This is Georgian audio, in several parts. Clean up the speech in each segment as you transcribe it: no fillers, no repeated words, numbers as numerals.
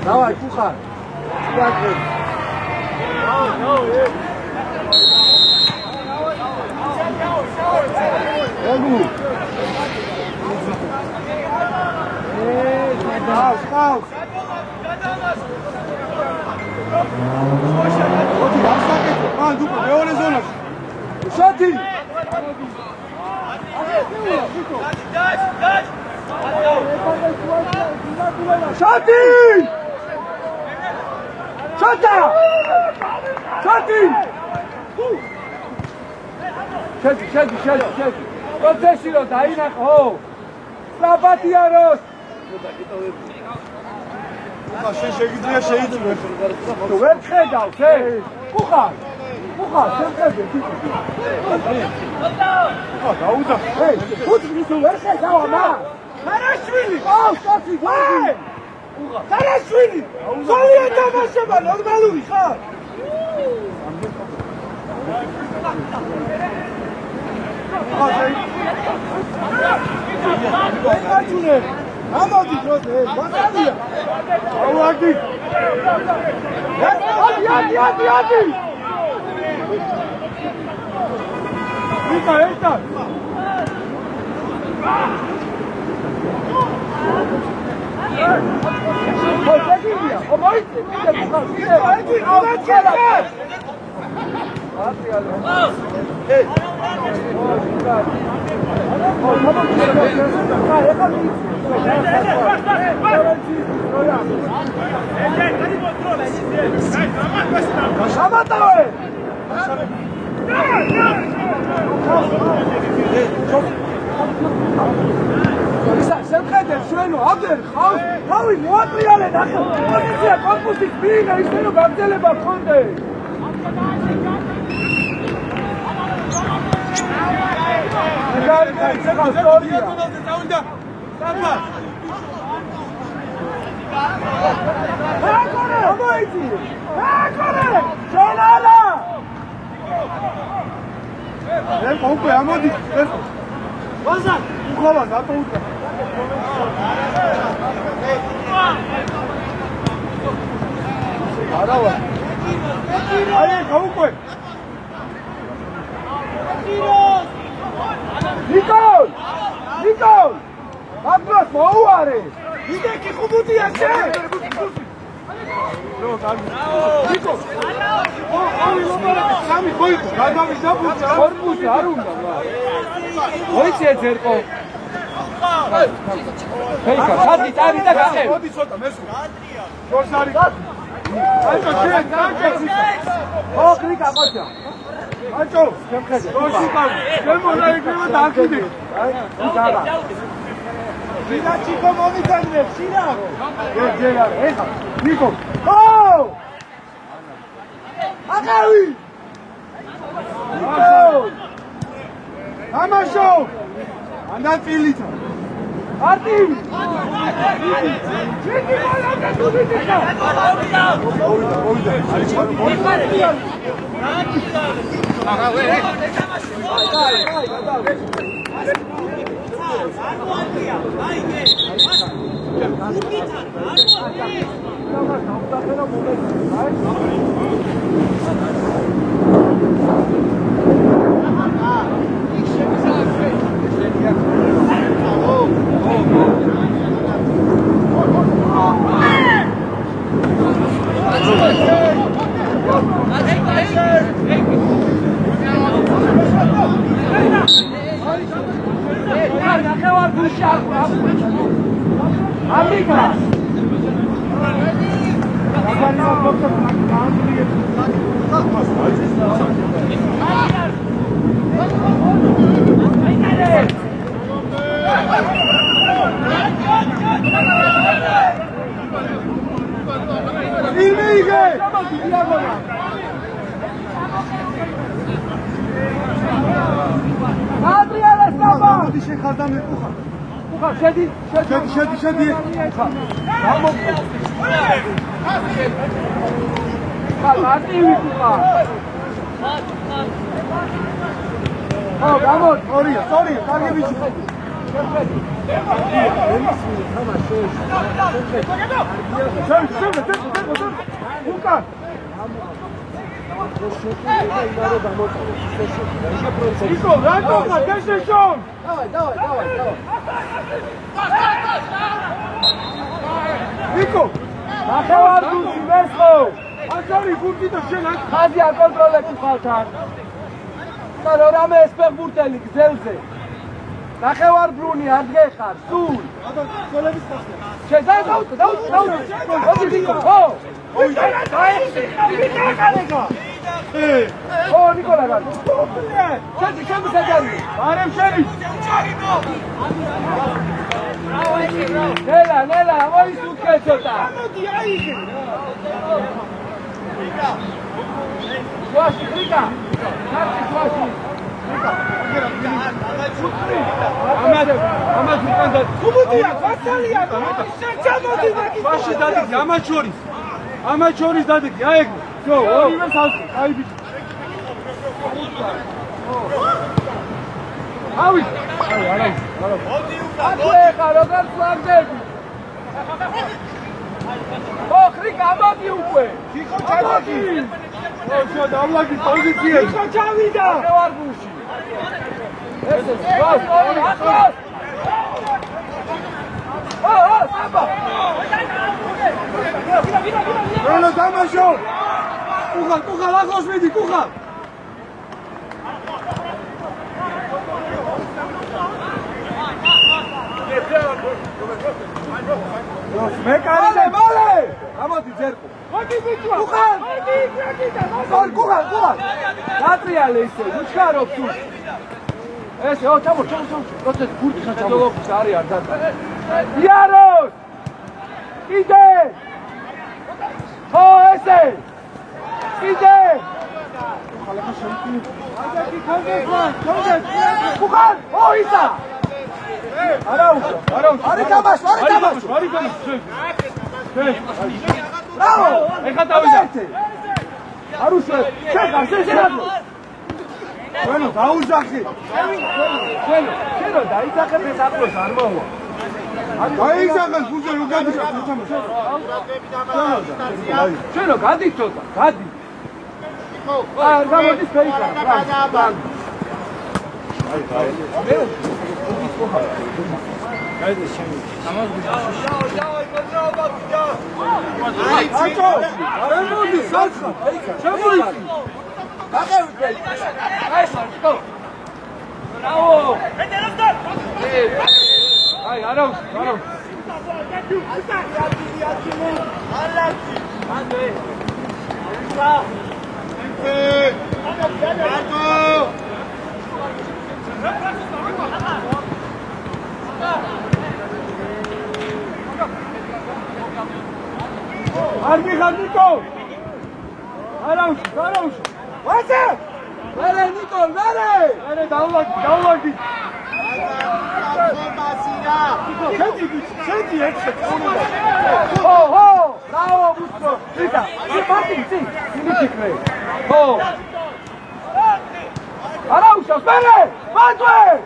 Давай, Куха! Shati! Shata! Shati! Shati! Procesi lo daina ho! Slabatiaros! Așa șegidria șeidul. Tu ver ხედავ, შე? Ხუხარ, შენ ხედავ. ხა, დაუდა. ჰეი, ხუთი თუ ვერ ხედავ ამა? Saraშვილი! აუ, კაცი, ვაი! Saraშვილი! ზოლია თამაშება, ნორმალური ხარ? აჩუნე! ამოდი დროზე, ბატონია! აუ, აგი! ადი! იტა! Hoşçakalın. O boyut. Hey. Sen kadar şöyle haber, havi muhabbiyale nakıl. Polisiye korpusu birine işini bamcele bakındı. Gel, çıkar soruyor. Tamam. Hakore, amoyti. Hakore. Şolala. Ben korku amodi. Bazan. Ukhava zatouda. Arava. Aye, kaukoe. Nikol! Ablas moare. Ideki khumutia che. Nikol. Sami khoiko, gadami dabucha. Korpus ar unda. Moitse zerqo. Heika, sadi tari da gase. Modi ცოტა მესხო. შორს არის. აი შენ, კაკეცი. ო, კლიკა ყოჩა. აჭო როშიკა შემონა იქნება დაკიდე დავა ვიდა ჩიკო მომიტანებს შინა ჯერა ეხა ნიკო ო აკავი ნიკო ამაშო ანაწილითა არტი ჩიკი მოლაკა დუდიტიკა მოვიდა შედი გამო სორი კარგი ვიჩი უკან Nico, random, attention! Давай. Nico! ნახევარ გუნდში მესხო! ახალი გუნდი და შენ ხაზი აკონტროლებს ხალხთან. და რამე ეს ფეხბურთელი გზელზე. ნახევარ ბრუნი არ გეხარ, სულ. გოლების ხაზია. შეძაუ, Nico, ხო! ო ნიკოლა გან. ჩემი საჯარი. არემ შენი. ნელა, მოის უკე ცოტა. მოდი აიღე. შვაში ხრიკა. შვაში. ამას უკან და ხუბუდია, ფასალია. შეჭამოდი მაგის. შვაში დადი, ამას შორის დადი, აეგო. Jo, ორივე ხალხი, აი ბიჭი. ავი. არა. მოდი უკან. ეხა როგორ ფლანგები. ო, ხრიკა, მოდი უკვე. თიხო ჩამოდი. ო, დავლაგი პოზიცია. თიხო ჩავიდა. ვარ გუში. ეს ვას. ო, აბა. რონო დამაშო. Куха, лахос види, куха! Мале! Амоди ձերկու. Ոդի բիճու. Կուխան. Դատրիալ էս է, ուչքարով դու. Էս է, ճամո. Պրոցես բուրդի խաչալով արի արդատ. Դիարոս! Իդե! Հո, էս է! Իդե! Կուխան, հո, իսա! Արի կամաշ! Bravo! Ეხա დავიდა. არუშე, შეხარ. Bueno, დაუძახი. შენო დაიძახე მეცაყროს არ მოვა. დაიძახე გუზე რო გადიშა თამაშს. შენო გადი ცოტა, გადი. აი, გამოდის ფეიქა. აი. მე უდის ხოხა. გაიდი შენი. ამას Ai, Acho! Aranoudi, salsa! Chamoisi! Daqevite! Ai, go! Bravo! Ai, Arau! Ande! Armi Niko! Arauș! Uite! Vere, Niko, vere! Vere, download it! Senti, Ho! Bravo, Busco! Uita, zi! Nimic Ho! Arauș, vere! Bătue!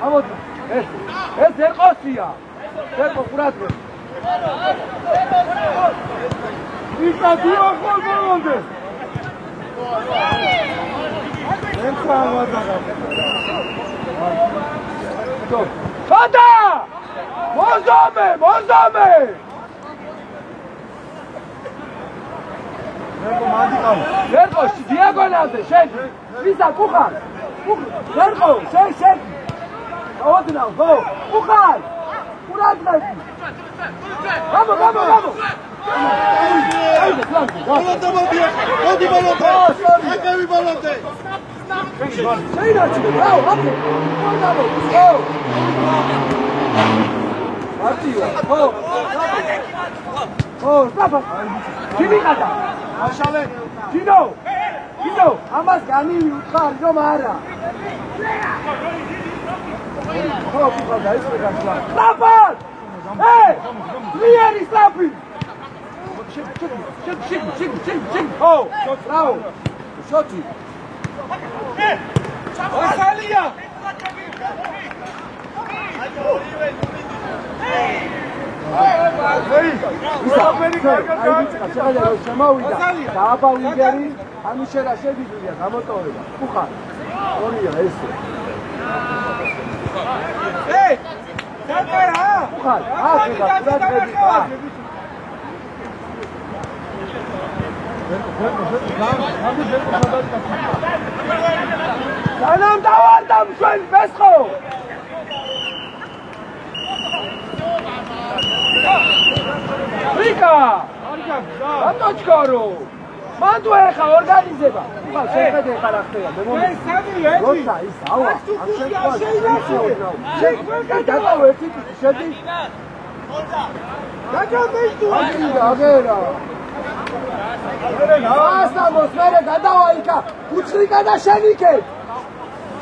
Hamod! ეს ერყოსია. ერყო ყურადღე. ისა დიახოლ ბოლონდე. ერთხა ამადაღა. ხოდა! მოზომე! ერყო მადიყავ. ერყო დიაგონალზე შენ. ისა კუხარ. ერყო შენ. Odinal, go! Ukhal! Uradnay! Vamos! Volante! Şeyinaçı, bravo, hadi! Go! Bravo! Kimi kadar? Aşağı! Kino! Amaz gani utkar, no mara! Slapar! Hey! Lieri slapi! Çek! Oh! Bravo! Şoti! Vasalia! Daaba Ungeri, ამიშერა შეგიძლია გამოტოვება. უხარ. ორია ესე. Hey! Sakara! Ukhal, Sanam davardam shuen besxo! Rika! Ratochkaro! Man tu ეხა ორგანიზება. Ukhal, შეხედე ეხლა ხდება. როცა ის ავა, ამ შემთხვევაში გადავეცით შედი. აგერა. ასამოს მერე გადავაიქა. უცხრიკა და შენიქე.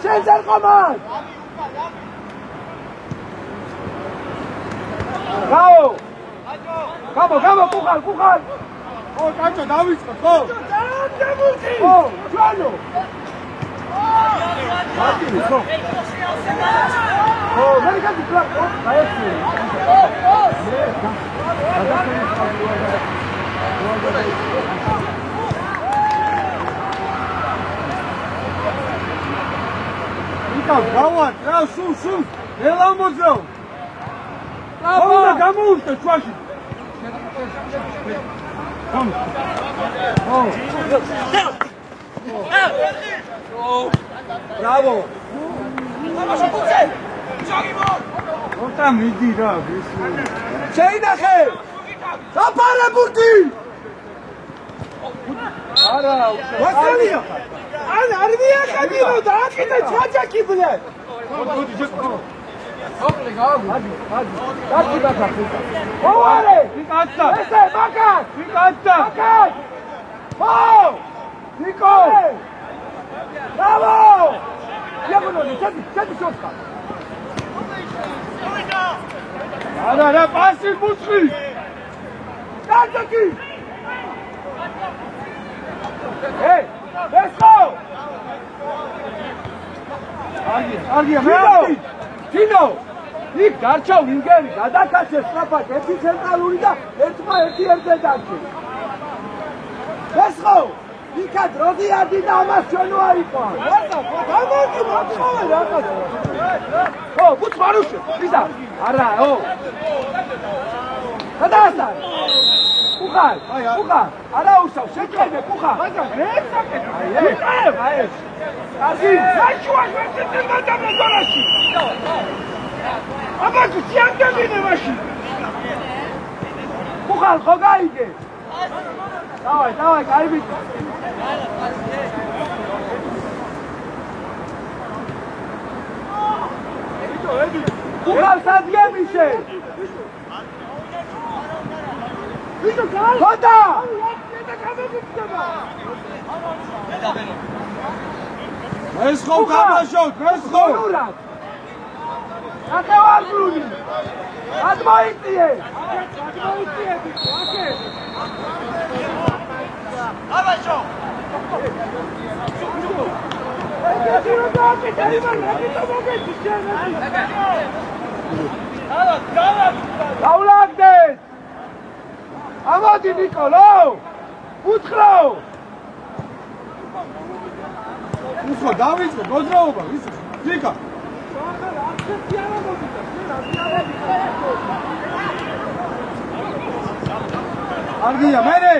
შენ ძერ ყომან. Გამო, კუხალ. ო, კაჭო, დავიწყოთ, ხო? ო, ჩვენო. მარტინი, ხო? ო, მე გადი კლაკ, ო, დაეცი. იკავ, გავარ, რა, სულ. ელა მოძრავ. აბა, გამოუშტე ჩვაში. Bravo! Ota midi ra, შეინახე! დაფარებუდი! არა, ვასალია! არ მიახადინო და აქედან ჩაჭაკი ბლე! ოკლე გავაგო. Დაჭი ბაქა. ოარე! ვიკაცა! ესე ბაქა! ვიკაცა! ბაქა! ო! ნიკო! Bravo! Diagonale, cepi șosca. Ara, pasi buçri. Dați aquí. Hey, let's go. Argi, Tino. იქ გარჩა ვინგერი, გადაკაცე სწრაფად, ერთი ცენტრალური და ერთი ერთადაკი. ესხო იქა დროზიადი და ამას ჩვენო არიყო. გამოდი მოწოვე რაღაცა. ო, ბუცმარუშე, ისა. არა, ო. გადაასა. უხარ. არა უსავ, შეჭერე, უხარ. რესაკე. აი ეს. კარგი, საჩუა შეჭერე დამეზონაში. აბა, სიანგებინე მაშინ. უხარ, ხო გაიგე? Давай, кайбит. Угал садгемише. Года! ეს ხო გამაშოთ, ეს ხო. აკევარგული. ადმოიწიე. აბაშო. დაულაგდეს. ამოდი ნიკოლო. უთხრა. უსო დავიწყე გოძრაობა, ისი. ფიკა. არგია მერე.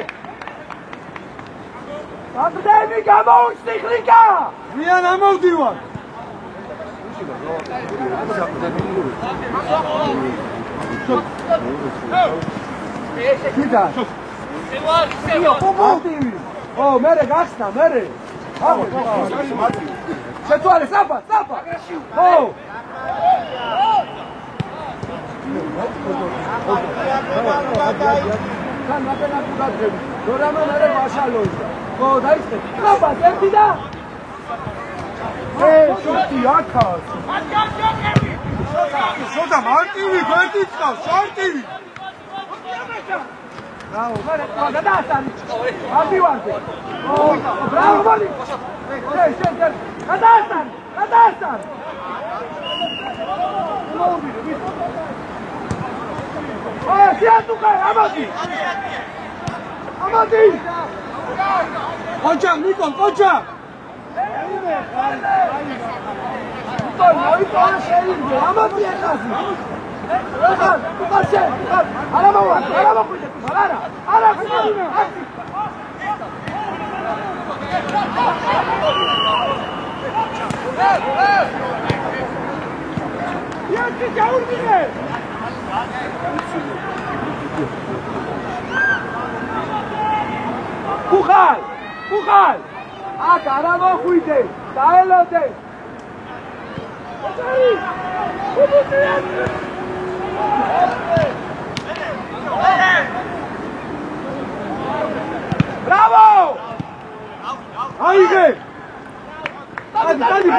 აბდენი გამოუჩნი ხლიკა. ვიან ამოვდივარ. კიდა. ო, მერე გახსნა, მერე. შეცვალე, საფა. ო. თან მაგენა გაგები. რამე მერე ვაშალოიდა. ო, დაიწყე. საფა, ერთი და. შოთი აქაც. შოთა მარტივი გვერდი წავს, შორტივი. Bravo, გადაასტანი. ამივარდე. Bravo, მალი. შენ. გადაასტანი. შეატუყე, ამოდი. ყოჩა, ნიკო, ყოჩა. ამოდი ეხაზი. უკაშე. არა მოყვიდე, არა. Яки გაურბინე. ხუხალ. აქ არა მოხვიდე, დაელოდე. Bravo! აიგე. დადი.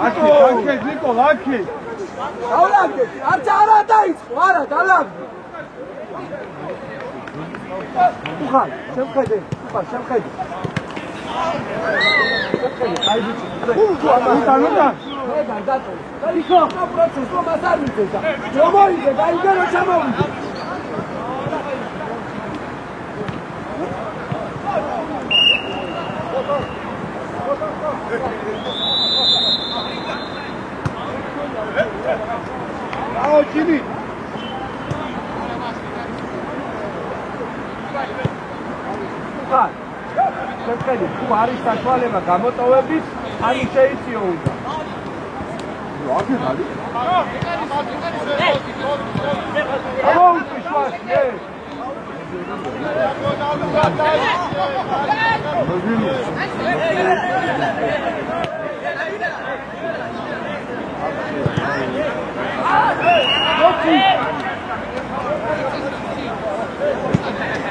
აკი, ნიკოლ, აკი. დაულაგდე, არა დაიწყო, არა დალაგდე. ხუხალ, შემხედე. აი ბიჭი. უტანოდა. მე დატო. იქო, პროცესო მას არ მიწესა. მოიძე, დაიგე რომ ჩამოვიდე. აო ჩინი. შემხედე, თუ არის საშუალება გამოტოვების, არ შეიციო უნდა. აკი ხალი? ამოუწი შვაში,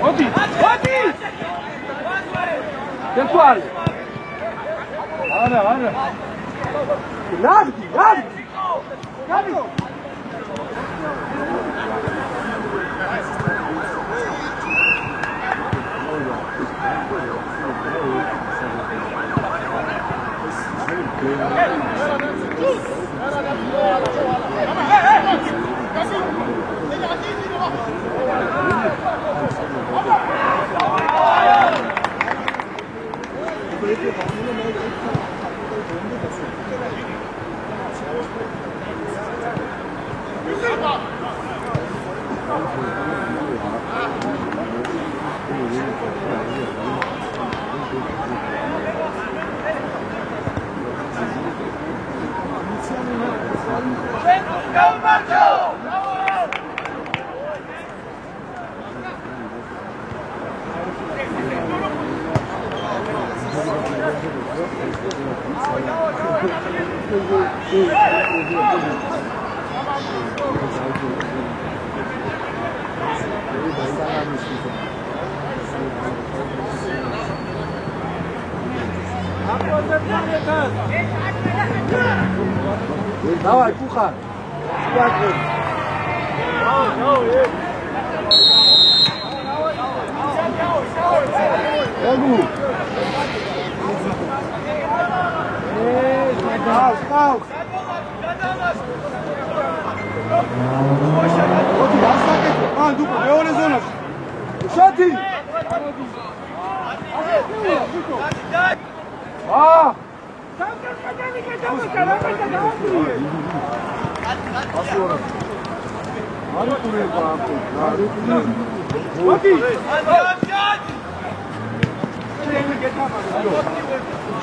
Odi! Virtual! Ara! Ragdi! Давай, Кухан.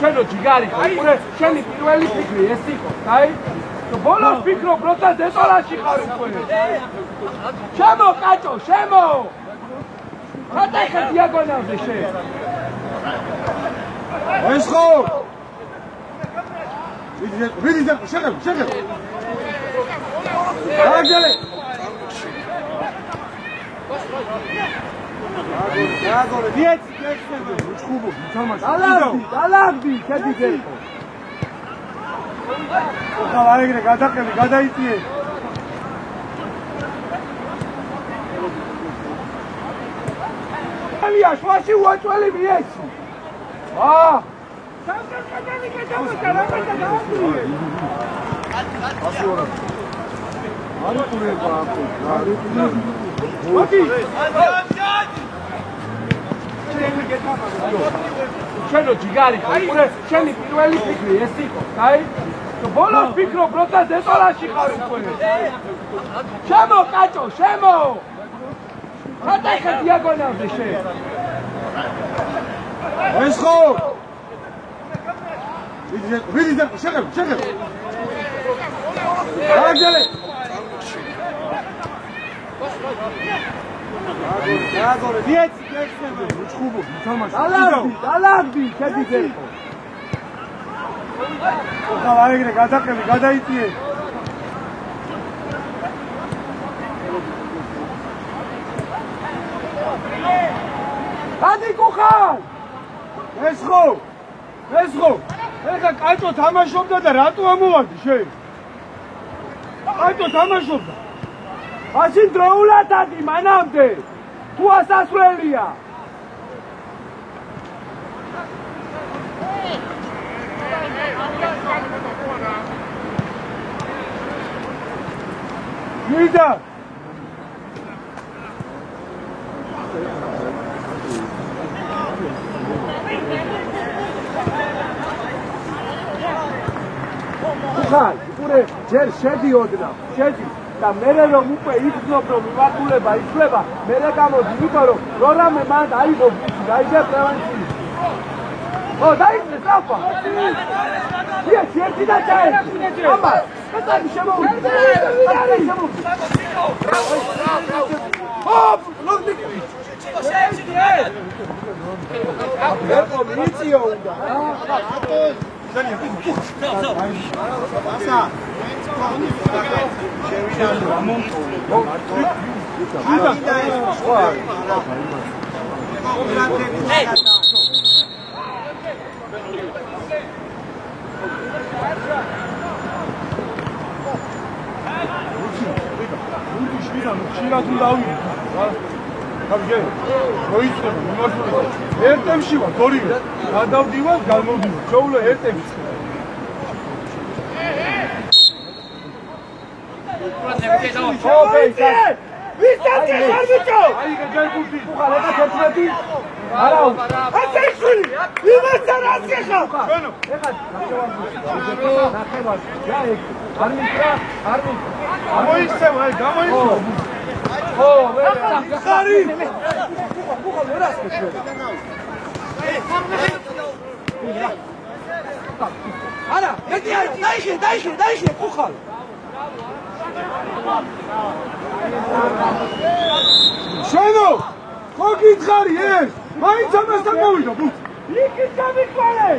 შენო ჯიგარი ხარ, შენი პირველი ფიქრი ეს იყო, აი? ბოლოს ფიქრობ, როცა დეტალაში ხარ უკვე. შემო კაჭო, შემო! ხატახე დიაგონალზე შენ. ეს ხო? ვიდი შეგებ. აგერე. აგორე, დიეც, უჩხუბო, თამაში. ალაგდი, შედი გერხო. ხა ვარეგრე გადაყევი, გადაიწიე. ალია, შვაში უაჭველი მიეცი. შენო ჯიგარი ხარ, შენი პირველი ფიქრი ეს იყო, აი? ბოლოს ფიქრობ, როცა დეტალაში ხარ უკვე. შემო კაჭო, შემო! ხატახე დიაგონალზე შენ. ეს ხო? ვიდი შეგებ. აგერე. აგორე, დიეც, უჩხუბო, თამაში. ალაგდი, შედი გერხო. ხა ვარეგრე გადაყევი, გადაიწიე. ადი კუხან! ეს ხო? ეხა კაჭო თამაშობდა და რატო ამოვადი შენ? კაჭო თამაშობდა. მაშინ დროულად ადი მანამდე. თუ ასასვლელია. მიდა. ხარ, უკვე ჯერ შედიოდნა, და მერე რომ უკვე იგრძნობ რომ მიმართულება იცვლება, მერე გამოდი, იმიტომ რომ რამე მან აიღო ბუჩი, დაიგე პრევენციის. დაიწე საფა. დიეც, ერთი და ჩაერთი. აბა, კაცი შემოვიდა. ჰოპ, ლოგდიკი. აბა, მიციო უნდა. ერთემში ვარ, ორივე. გადავდივარ, გამოვდივარ. შეულა ერთემში. ვისთანცი ხარ ბიჭო? აიღე ჯერგუთი. ხარ ეხა 11. არა, ასე შვილი. იმასთან ასე ხარ. შენო. ეხა ნახევარ. რა ეგ? არ მიწა. გამოიქცევ, გამოიქცევ. ო, ვერა. ხარი. ხარ ვერას მეთქე. არა, მეტი არა, დაიხე, ხარ. შენო, ხო გითხარი ეს? მაინც ამასთან მოვიდა, ბუთ. იქით გამიყვანე.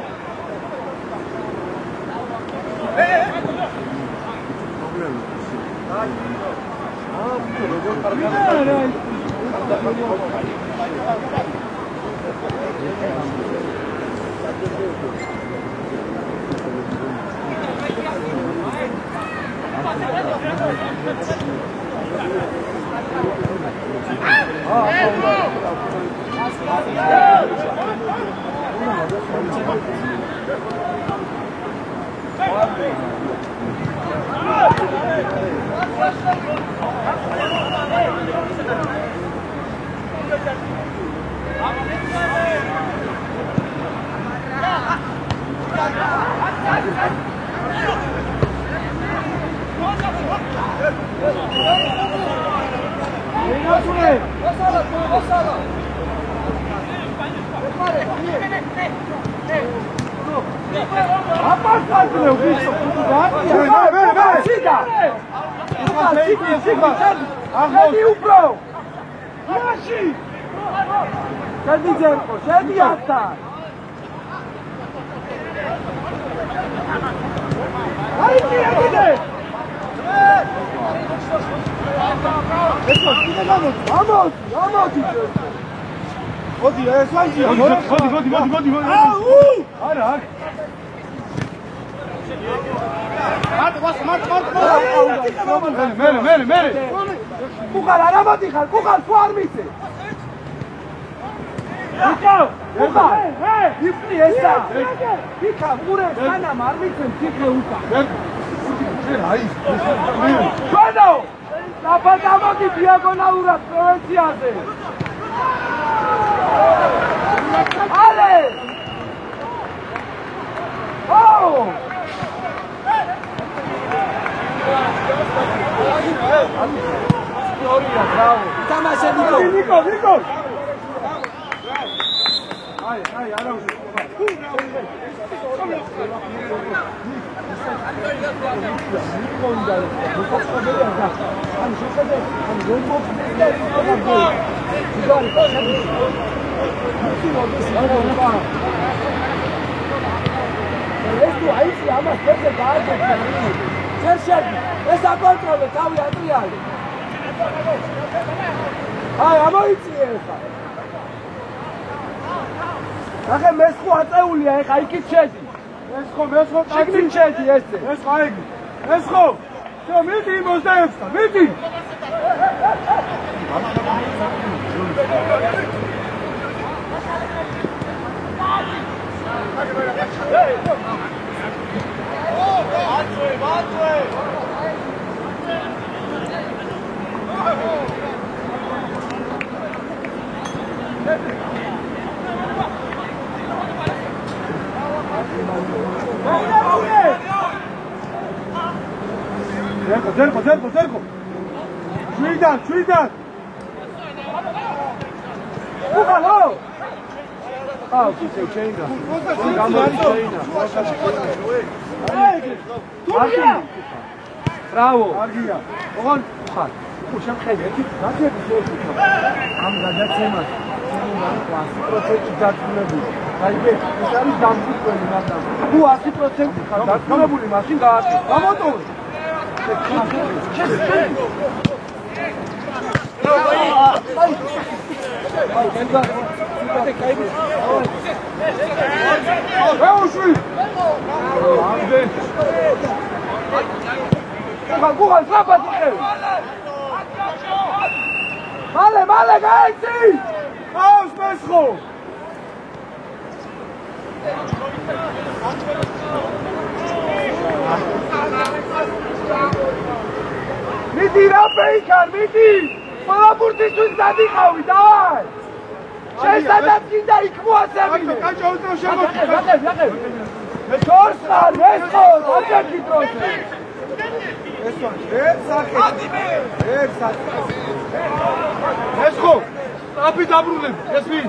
Bravo. On ხარ. უშენ ხედი ერთი გაგები შეიძლება. ამ გადაცემას პროცენტი დაწუნებული. აი ეს არის დამფუძნებელი მაგრამ. თუ 100% ხარ დაწუნებული, მაშინ გააკეთე. გამოტოვე. Google, trapati! Male, gaiti! Aus, Mesro! Miti, Rapeikar, Miti! Palapurti sus dadikavi, davai! Შეესადაც კიდე იქ მოაცემინე. კაჭო უთრო შემოხდა. ლაკებ. შორსა, მესხო, აჭაკი დროზე. ესო, ერთსახე. ერთსახე. მესხო, აბი დაბრუნებ, ეს ვინ?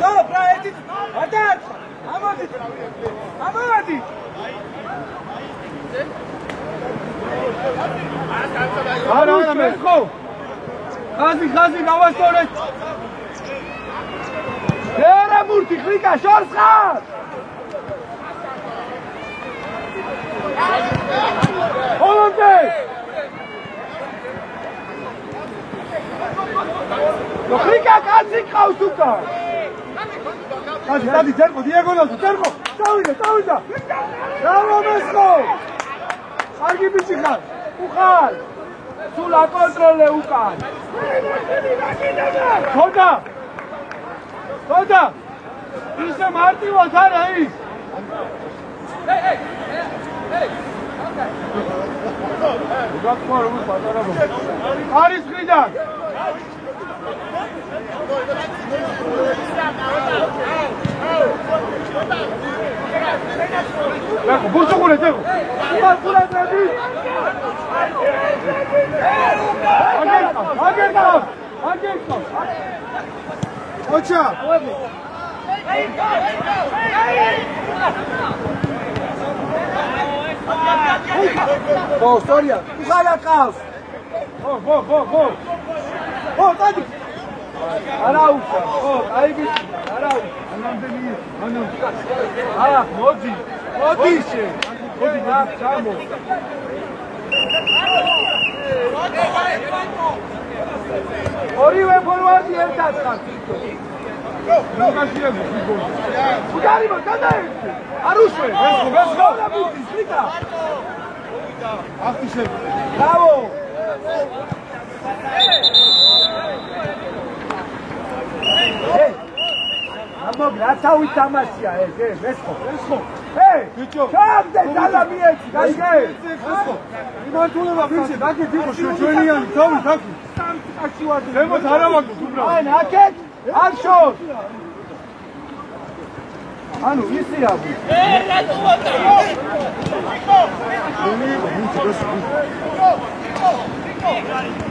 დო, ბრა, ერთი. ადარ. ამოდი. ამოდი. არა, მესხო. ხაზი გავასწორეთ. ერა მურთი ხლიკა შორს ხარ. Holonde! Lokrika kazzi qავს უკან. Დადი, ძერკო, დიაგონალზე, ძერკო. წავიდა. ბრავო მესხო. კარგი ბიჭი ხარ. უხარ. სულ აკონტროლე უკან. ხოდა. ისე მარტივად არა ის. არის ხიდან. Ecco, burso pure, Diego. Anche Ocha. Oh, Soria. Ugala caos. Oh, Tadi. Arauca. Oh, aí bicho. Arauca. Modi, chamo. ორივე ფორვარდი ერთად ხარ. უგარიბო, გადაერთე. არ უშვე. ვესხო. სლიკა. ახტი შევ. ბრავო. Ratzau tamashia, Vesco. Hey, come the Salamieti, Vesco. Imantuleva bici, daki tipo shojoeniani, tovi daki. Demo taravak ubravo. Ay, naket, arshot. Anu, isi abu.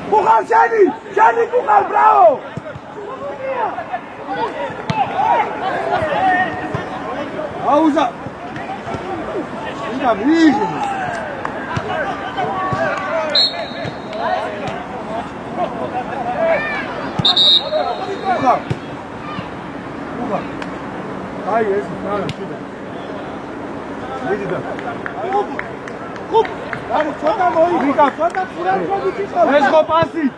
Kukhal Shani Kukhal, bravo. Pausa! Ainda virgem! Uga! Aí, esse cara, filho! Medida! Cup! Cara, só tá bom! Fica, só tá furando o jogo de novo! Resgo passe!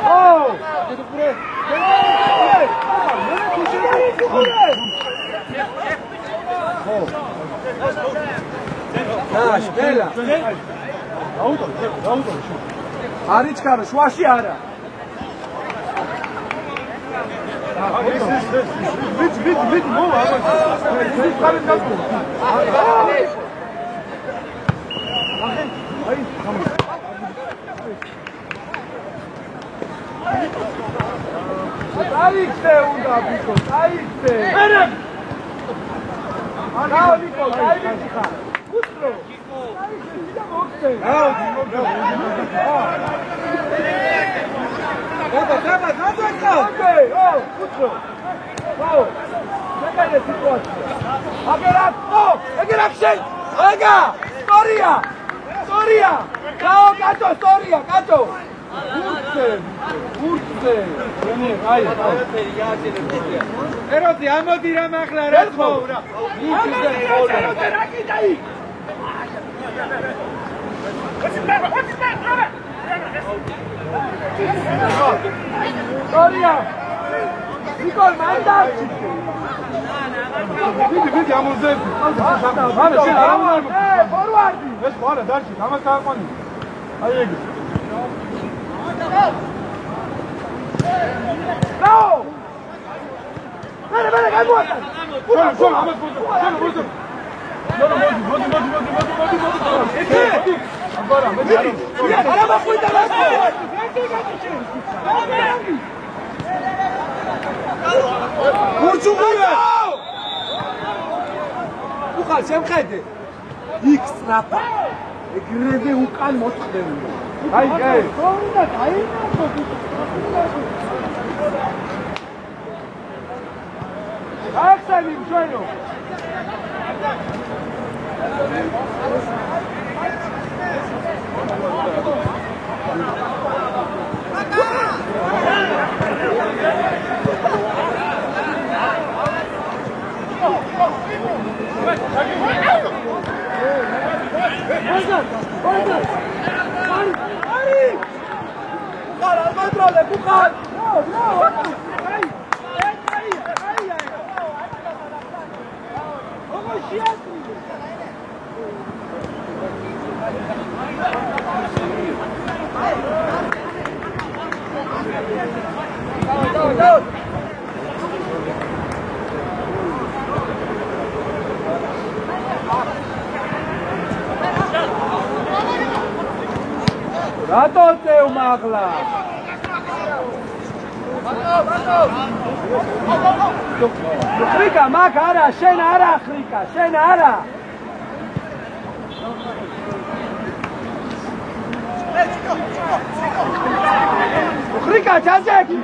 Oh! Bela! Arichkaro, shwashi ara. Bit, move. Aixe უნდა ბიკო, aixe. ერებ. რა ბიკო, aixe ხარ. უსტრო. aixe, ვიდა მოხდე. გადაიკავ. უსტრო. ვაუ. შეგაიდე სიტუაცია. აგერაკ შენ. აგა. Storia. Ciao, Cato, Storia, Cato. Urte. Ai. Eroti, amodi რა მახლა რა თქმა. Storia. Nicol mandaci. Vidi amuzezi. Forwardi. ეს ყარა დარჩი, ამას დააყვანი. აი ეგ. Bravo! Bene, calma! Solo, amaz modu. Modu. Agora, Araba cuida lá. Portugal! Uxal, შემხედე. იქ სტრაფა. ეგრევე უკან მოწყდები. აი, თორინდა დაინახო. ახსენი ჩვენო. კონტროლე ბუხარ რატო წევ მაღლა ხრიკა მაგ არა შენ არა ხრიკა შენ არა ხრიკა ჩაძექი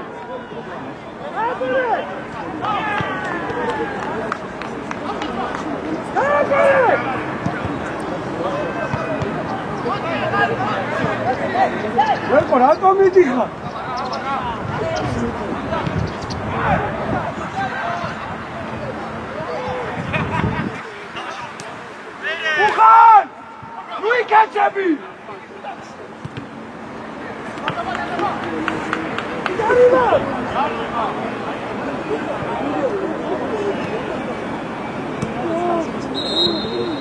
ვერკო რატო მიდიხარ უხან ვიკაჩები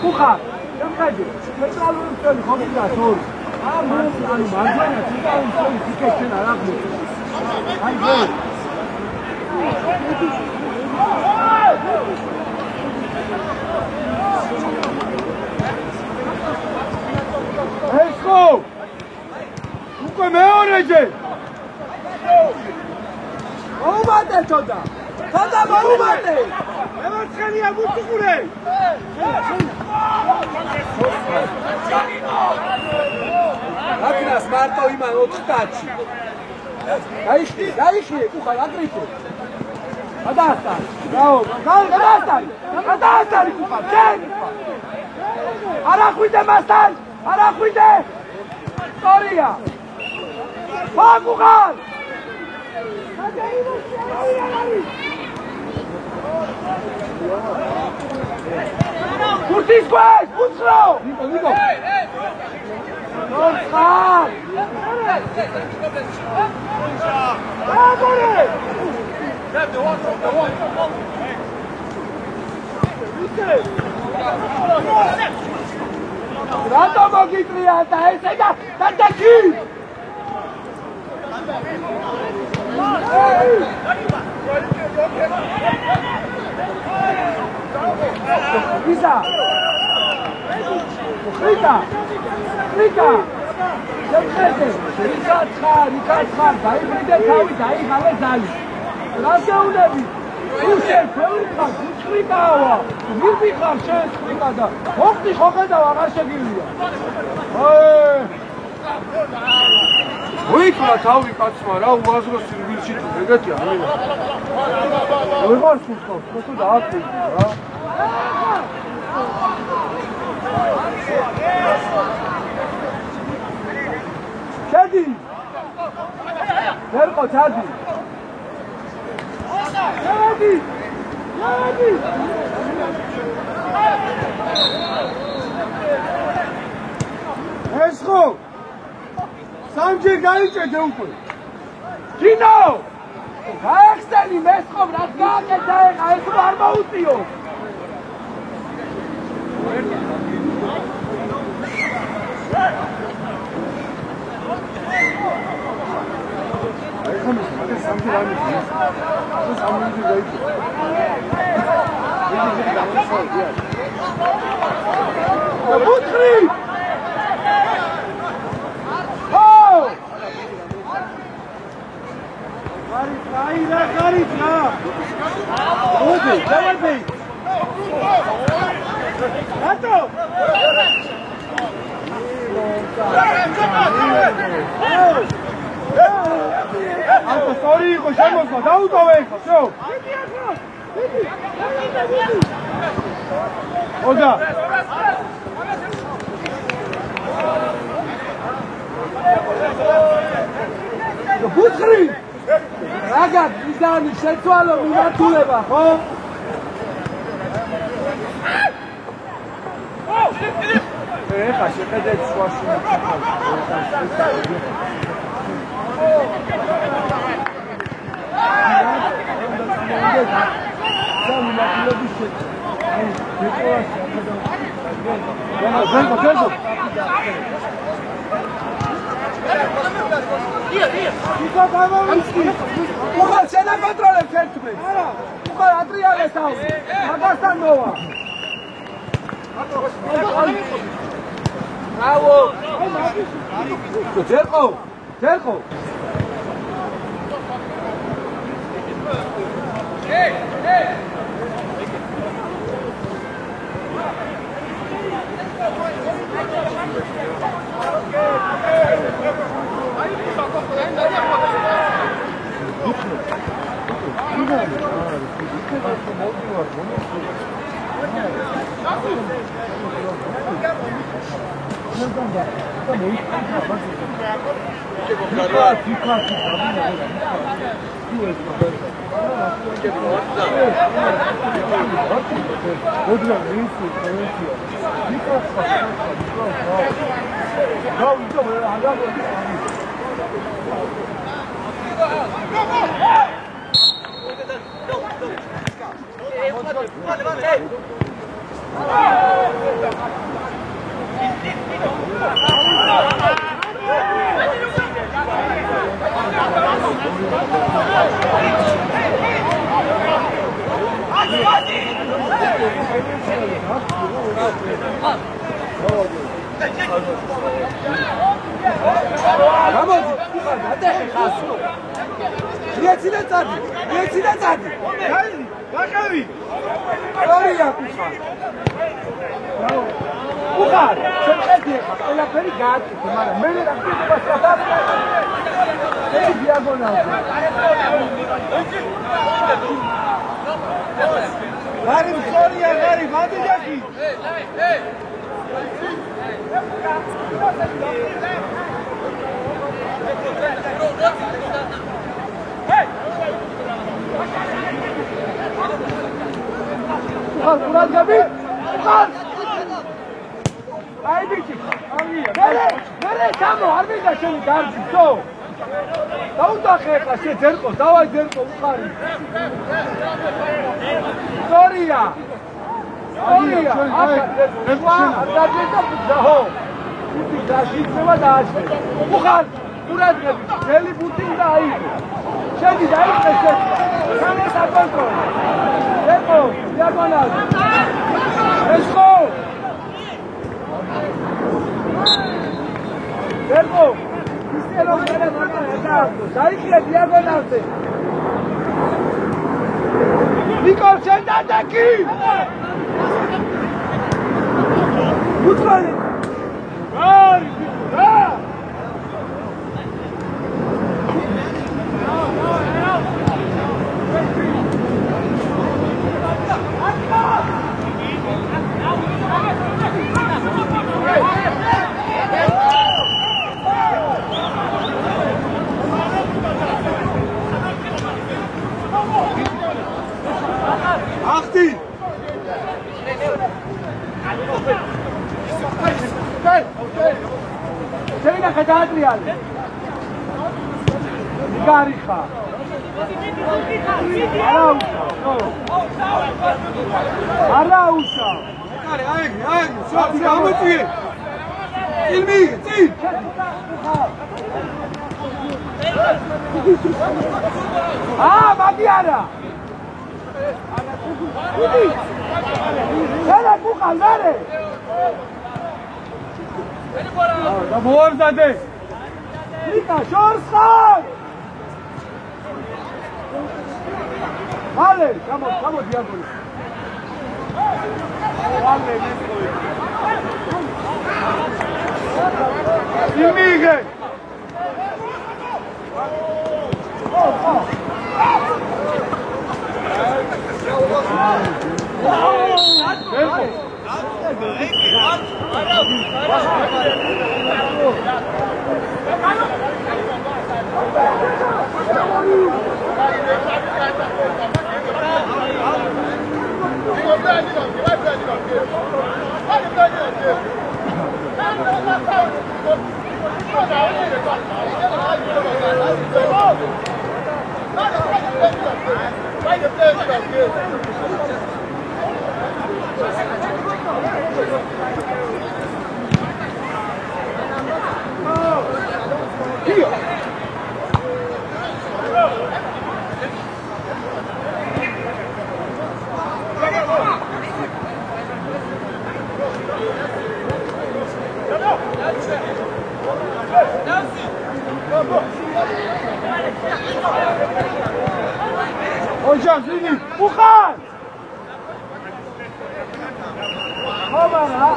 უხან შემხედი ცენტრალური მწველი ხომიდას ორი ანუ მარჯვენა ცენტრალური მწველი თიკეთენ არ აღმოჩნდა აი გოლ ესკო უკვე მეორეჯე მოუმატე თოდა მოუმატე ემარცხენია გუწუყურე აკნას მარტო იმან 4 ტაჩი გაიხიე უხარ აკრიფო გადაასტარ გადაასტარი უხარ შენ არახვიდე მასთან არახვიდე სტორია ფაგუღარ Curtis Quest, Putzro! Nico! Northar! Rato mogitriata, ese da aquí! Isa! Rika! Rika! Semkhete! Rika, დაიბრიდე თავი, დაიღალე ძალი. რა შეუნები? უშენ ფეულიხარ, გუჩრიკავა. მივიხარ შენ ხრიკა და მოხდი ხო ხედავ აღარ შეგიძლია. ვიქრა თავი კაცმა რა უაზროსი რბილში თუ ეგეთია ამინა. ვეღარ ხუთავს, ხო თუ დააკვირდი რა. შედი! ვერყო ჩადი! შედი! შედი! ეს ხო სამჯერ გაიჭედე უკვე. ჯინო! გაეხსენი მესხობ რაც გააკეთა ეხა ეს არ მოუწიო. Putri! Oh! Garitra! Odi, давай бей! Готов! Alto, sorry, cochamos, dautove, всё. Oda. Putri! Ragat, izani, შეცვალო მიმართულება, ხო? ეხა შეხედეთ შუაში. უხარ შენა კონტროლებს ერთმეს. უხარ ატრიალეს თავი. მაგასთან მოვა. ბრავო. ძერყო. ძერყო. Right up there. Hocam seni Bukan! Kamera!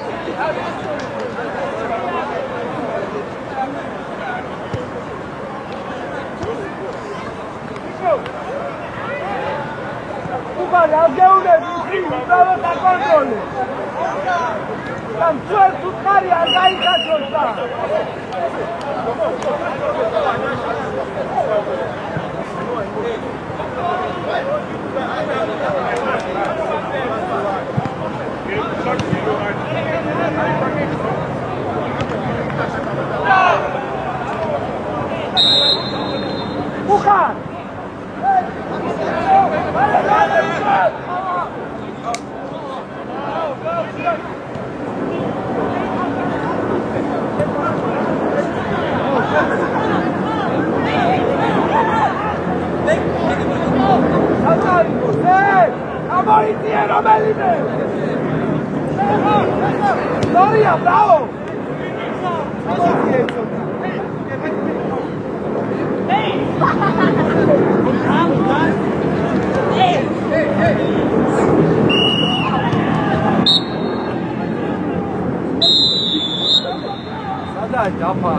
Bukan, yazgăune, bravo ta controle! Tam cel tutari, argaica ciota! Bukan! Amoriție, Romelime! Gloria, bravo! Sada japa.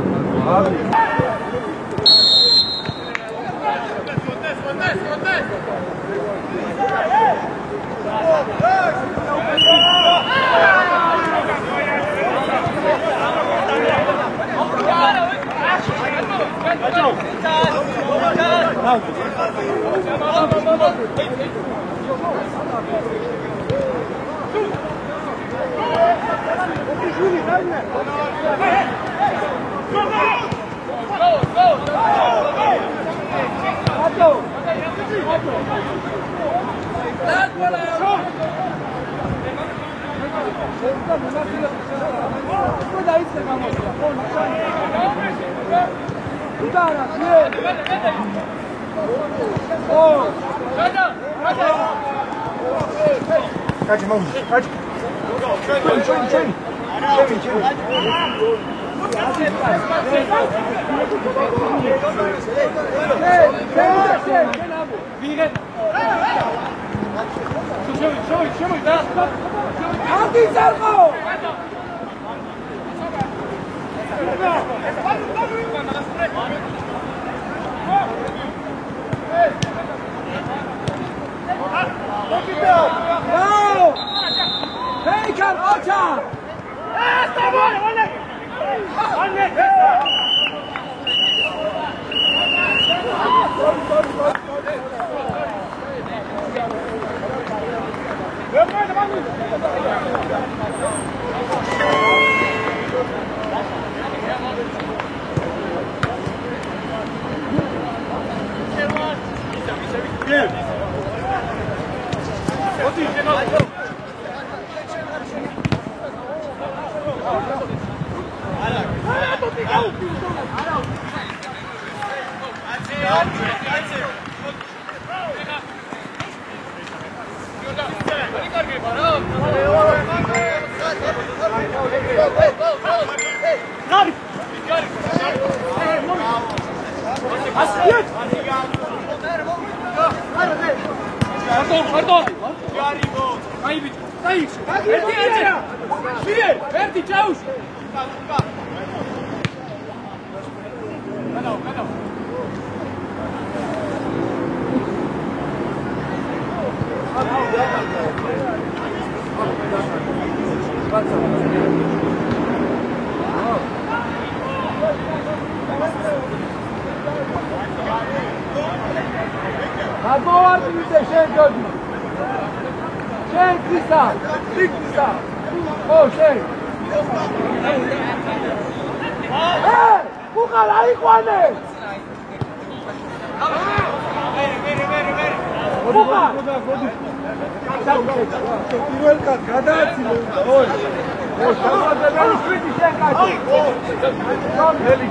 პირველ კაც გადააცილე ოი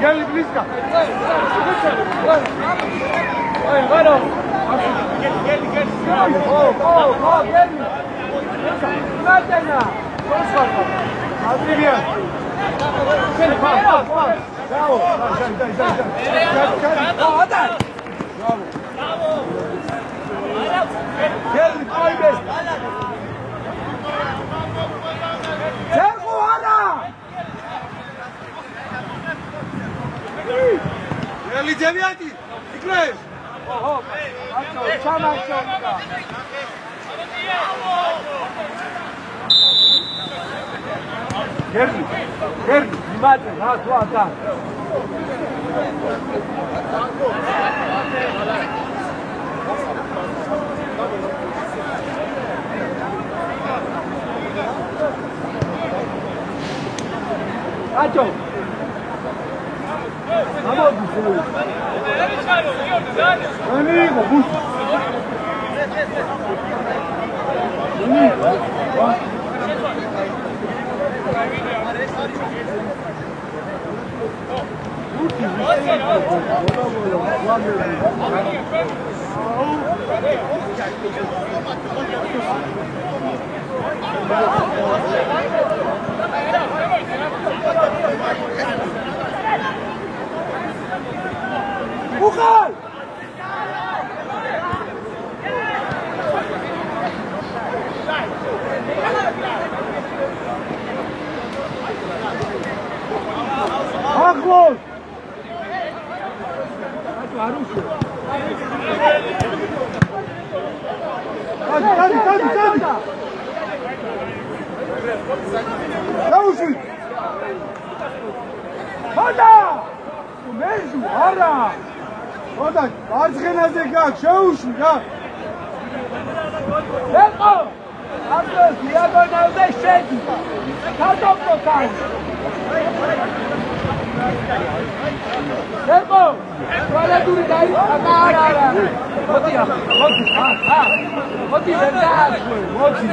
გელი ბლისკა Deviati, Ikre. Oh, Gerbi, imagine, Amigo, busto. Bukhar! Aklos! Hadi! Yavuşun! Hadi! Mevzu, ara! Hadi, azgınazı kalk, şavuşun ya! Lekko! Aklos, diagonalde şedi! Kadok lokal! Lekko! Böyle durayım, ara! Moti, verdad, Moti.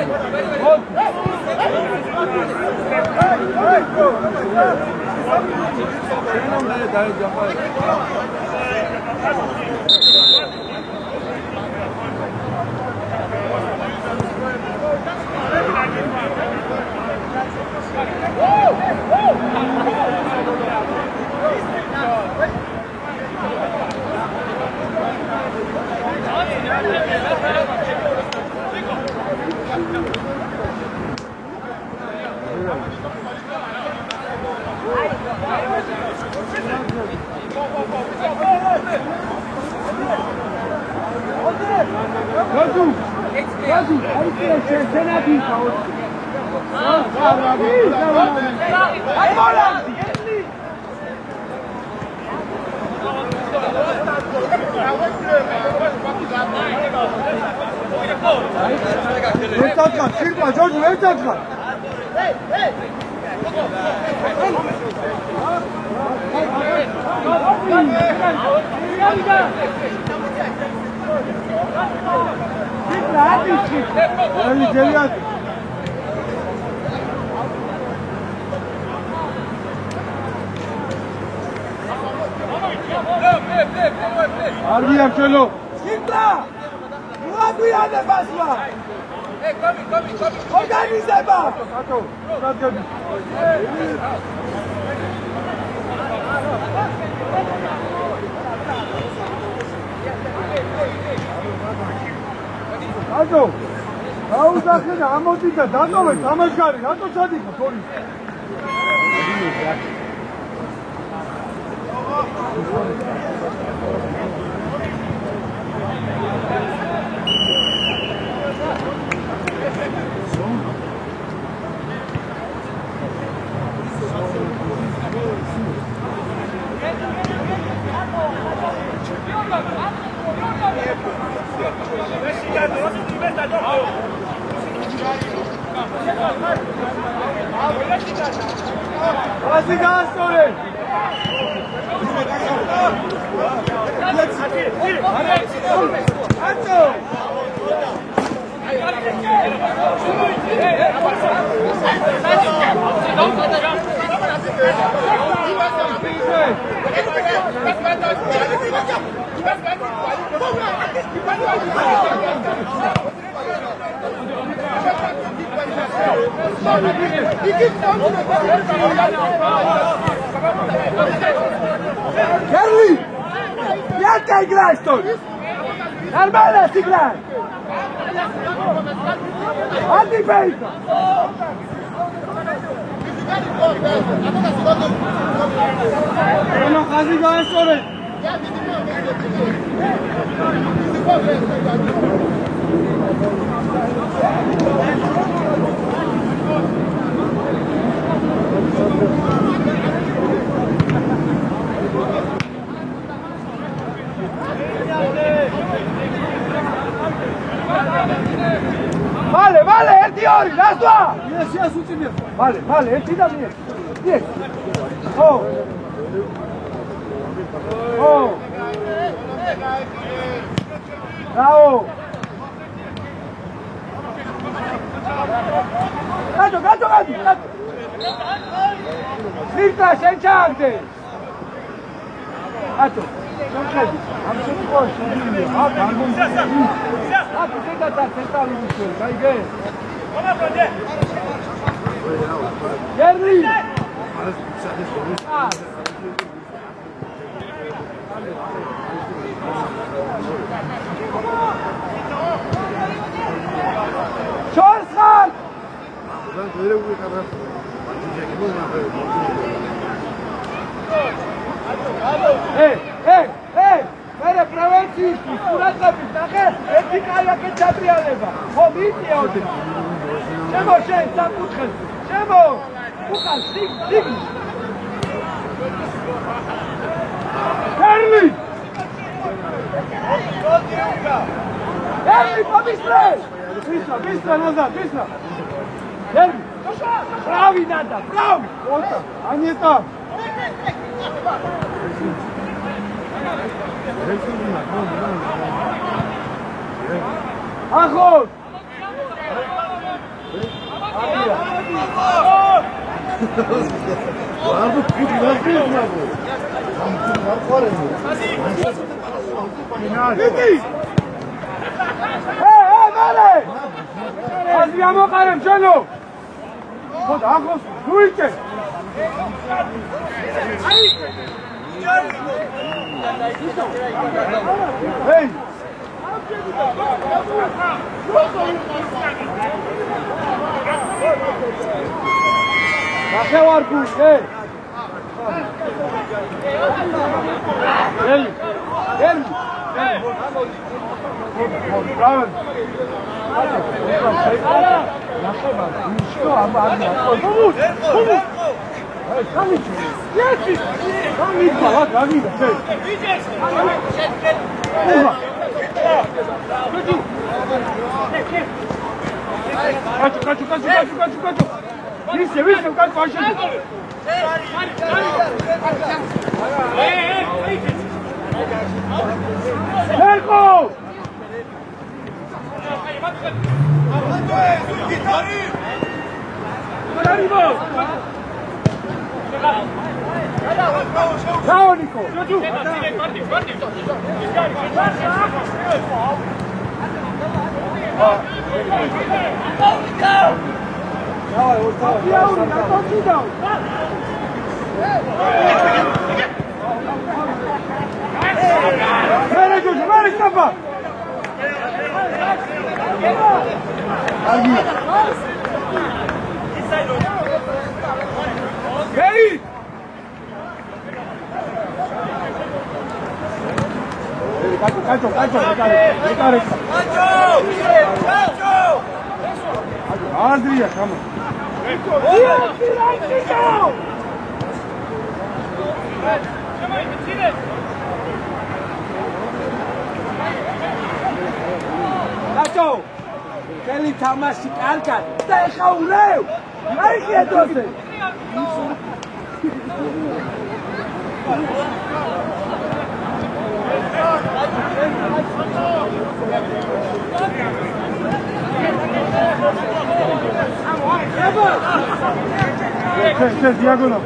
Arbiya chalo. Sikla! Muabiane basma. Hey, come. Organizeba. Sato. Sato. Auzaxe da amodi da datove tamashkari, rato sadikha tori. Let's go! Kerli! Jak igraš to? Normalno si igraš! Adi Bejka! Ono kazi ga je sore! Vale, ერთი ორი, დასვა! იეს უწინე. Vale, ერთი და მიერ. მიერ. ო. Bravo! Gato! Mirta, შენ ჩააგდე. Gato, შენ ხედი. ამ შემთხვევაში შევიდე. Gato, ზედათა ცენტრალური მისველი, გაიგე? Kerli! Şorshan! Hey! Mere prevenții, curați-vă, dacă etica că ceatrialeva. Comisie o de. Çemo şey, sen uçkın. Çemo! Uçkın, dik. Kerli! Kerli, побыстрее! Быстро назад, быстро! Kerli! Прави надо, прави! Вот так, а не там! Ахот! მალე! აზრი ამოყარებ შენო! ხოდა ახოს ნუიკე! Hey! ნახევარ გულს, Kerli! Bravo! ნახევარ გულში ამბა Качу! Вище, как вообще? Верху! Bravo, Nico! Very stop! Hey! Cacho! Andrea, come on. Cacho! Kelly თამაში კარგად და ეხა ურევ! აი ხედოზე! Diagonal.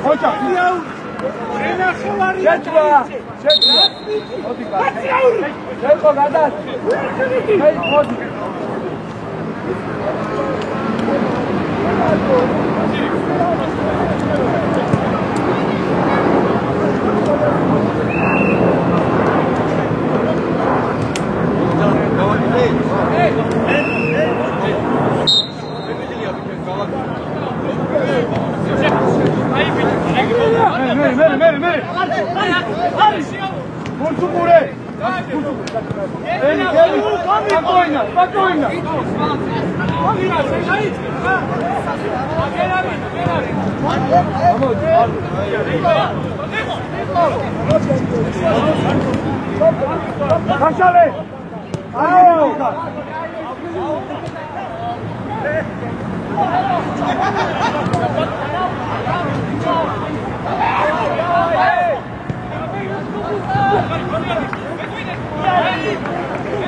ხოჭა შეჭრა მოდი შეჭრა გადა მოდი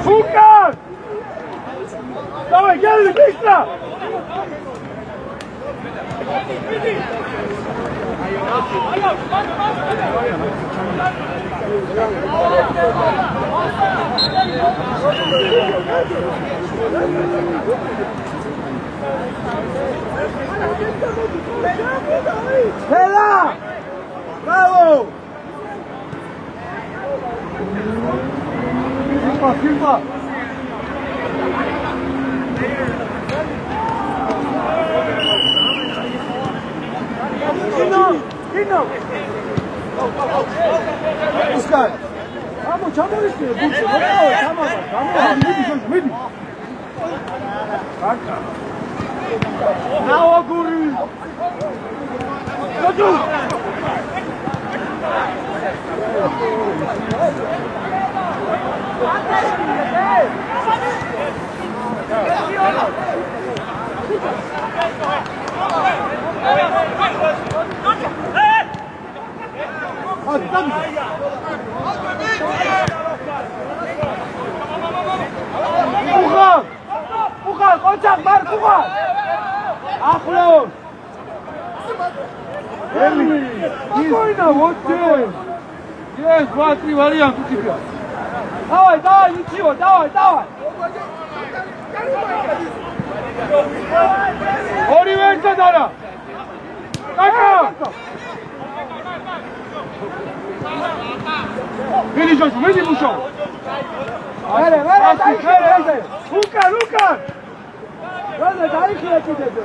Фукас! Давай, Гелли, быстро! Hela! Bravo! Filma! Kino! Oscar! Vamos, chamamos isso, bucho. Vamos, midi. Não, Aguri! Jojo! Puxa, concha, mar, puxa. Ахлон. Эми, спокойно, вот ты. Есть 2-3 варианта у тебя. Давай, ничего, давай. Оливер Дара. Така. Види, Жошо, види, Бушо. Вере, Лука. дай хилати деде.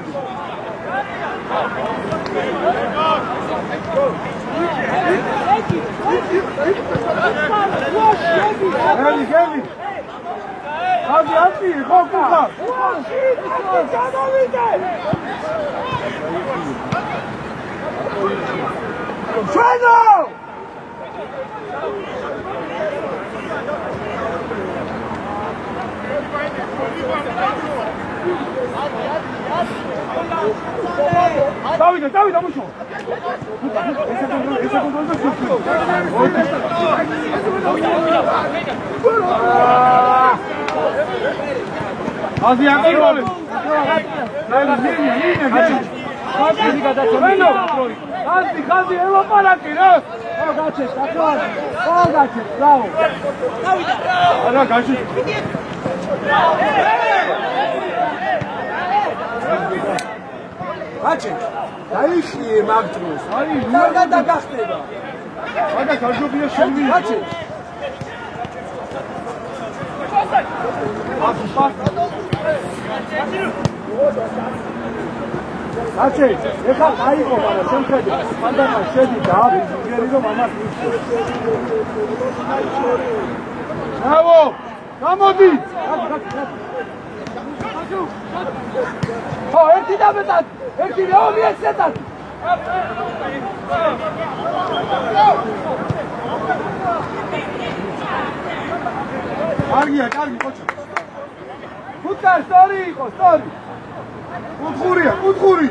Heavy. Hadi, korkma. Freno! Davide, mucho. Así aquí gol. Casi, Evo para tirar. Gaches, bravo. Ahora Gaches. Gaches. დაიხიე მაგ დროს. და დაგახტება. მაგა გაჟობია შევი. გაჩე. გაჩე, ეხლა გაიყო, მაგრამ შემხედე. მანდანა შედი და ვიგერი რომ ამას მისცე. ბრავო! გამოდი! ხო, ერთი დამეტად. ერთი მეომი ეცეტად. კარგია, კოჩო. ხუთკარ სწორი იყო, სწორი. კუთხური.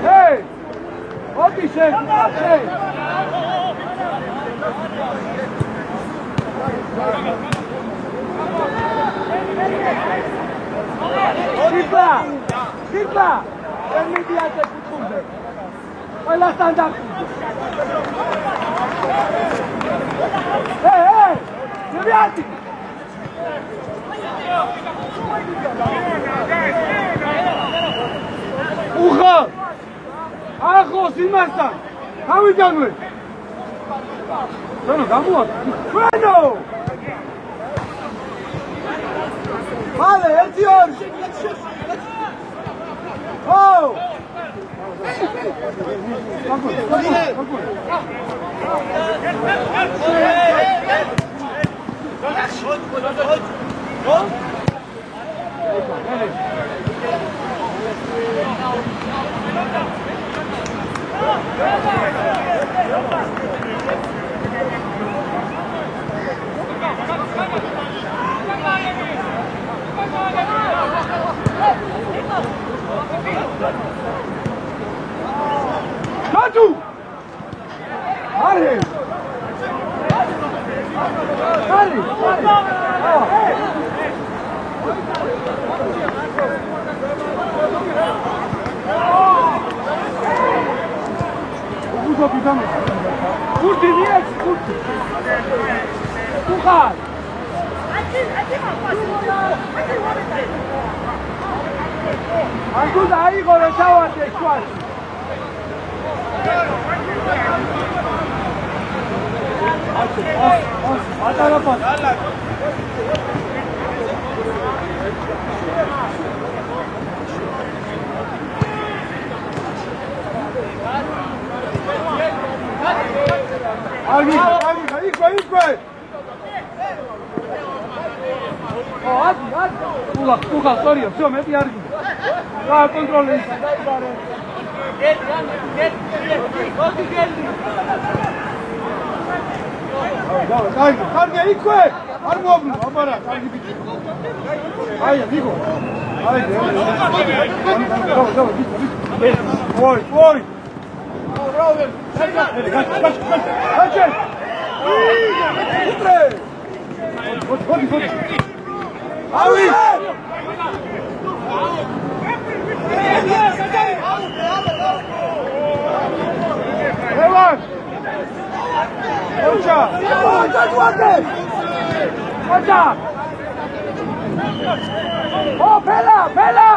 Hey! მოდი შენ შენ Sirva! El mediante cucumbe. Hola standard. Hey! Mediante. Uha! Aho simasta. Haviganu. Bueno, gamuat. Bueno! Vale, Etior. Oh! Matu! Hurry! Hurry! Curti, yes, curti. Tuchal. Anguza ahí con el chavo de Schwarz. Hasta la paz. Tuchal, sorry, все, me pierde. Va, controle. Carga aí, Coelho! Armou, agora, carga de aí, amigo! Aí, foi! Ali! Relax! Watch out! Watch out! Oh, Bella!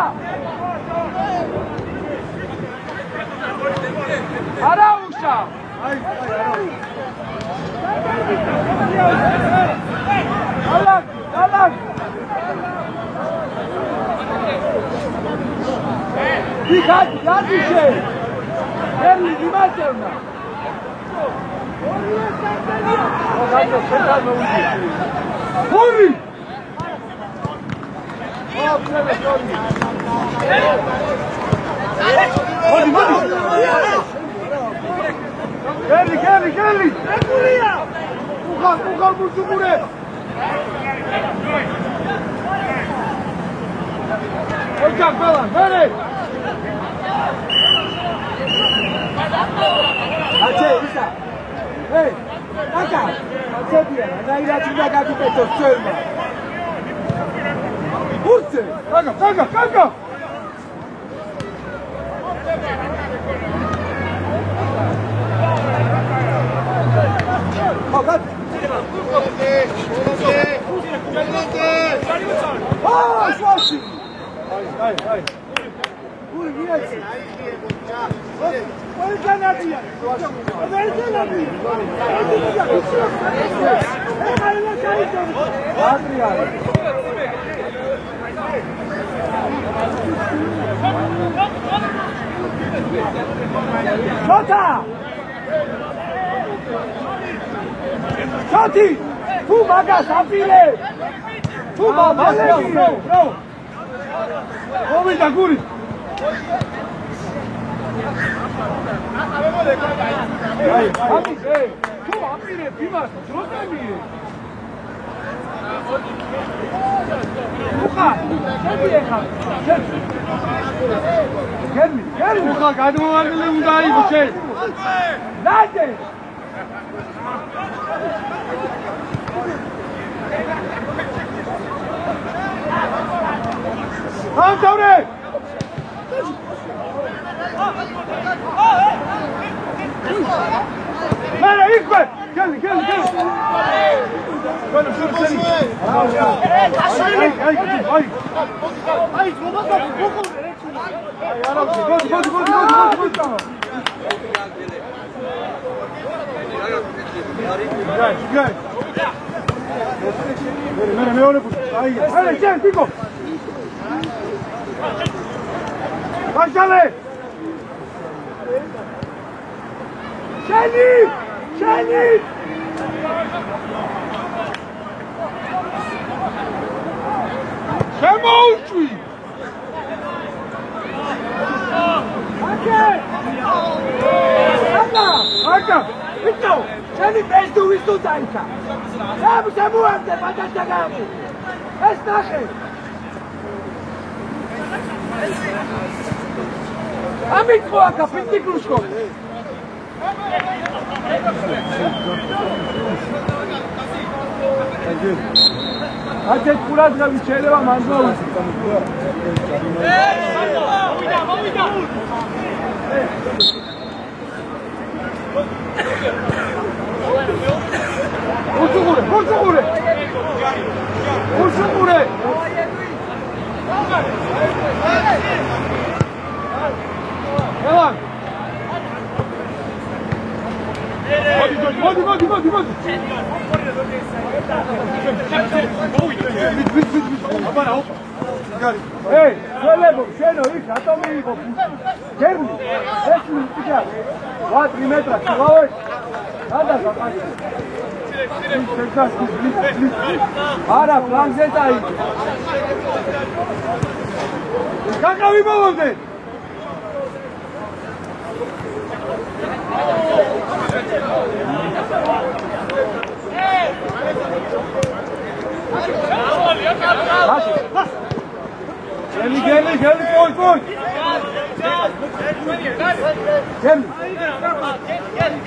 Araújo! Alak! Dikkat şey! Yerli dimaterna! Hurry! Geldi! Ukan vurdu buraya! Ocak falan, böyle! Aceh, bisa! Hey! Kakak! Aceh dia, nak ira juga kaki petos selma! Burse! Kakak! Fakat! Oh, şaşın! Hayır. Buyur, niyesin? Onu sen ne diyorsun? Ben sen ne diyorsun? Eline kayıtın. Vardır yani. Şota! Şoti! Tu maga safile! Tu maga safile! Omi Daguri! Abi, tu apire, pimas, trotami! Uka, şedi ekal, şedi! Gelmi! Uka, kadın varlığı uzayı bu şey! Nade! Antaure! Mera, ikve! Gel. Böyle şunu seni. Ay, Gel. Ne öyle bu? Hadi gel, Piko. Başla. Şenlik! Şemolçuy! Hakem! Pito! Şenlik beşte uvistu zayıka! Şemu evde pataşta geldi! Esnaşı! Amit koaka, pitni kruško! Hadi kurat da bir şeyler var manzara olsun. Vursun kure. Devam. Hadi. Hey, söyle bu, şeno, hiç atomu iyi bu. Gelmi, resmi çıkar. 4 metre, kılavuz. Hadi bakalım. Ara, planseta aí. Kaka vi bolde. Gel, koy. Gel.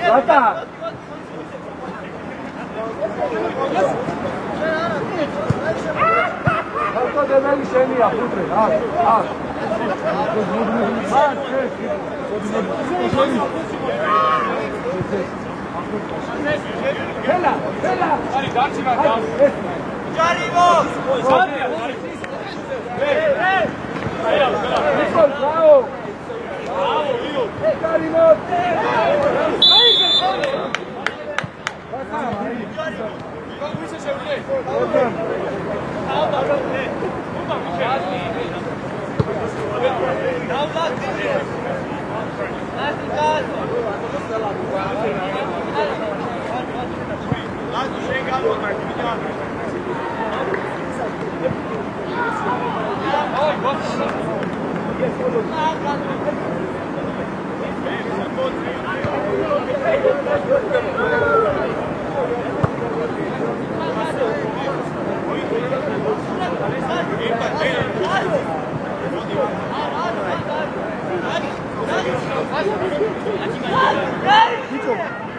Hata. Hata demeli şeyini yap. Al. Bela. Hadi darçı ver. Caribo. Nicol, bravo. Caribo.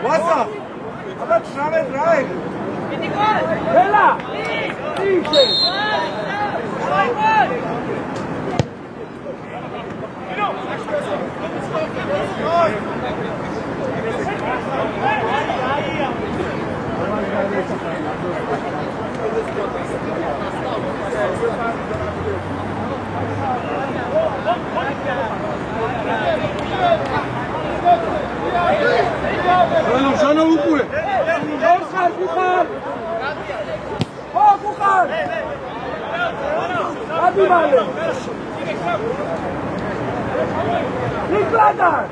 What's About Travis right. Bella! Dice! Sana ukule. Kukhar. Oh, Kukhar. Hadi bale. Nikladan.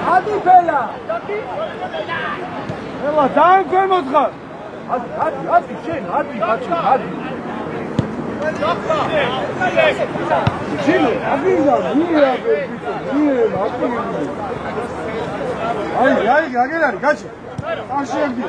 Hadi Bela. Ela, dan koy motkar. Hadi, schön, hadi. Şimdi, abiyle, niye, Hayır, gel, kaç. აშერდი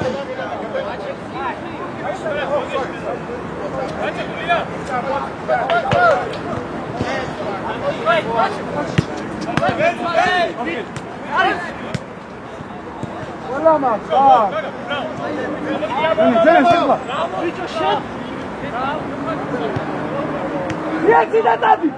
Olama, tak. Dene, szybko. Jedź na tabi.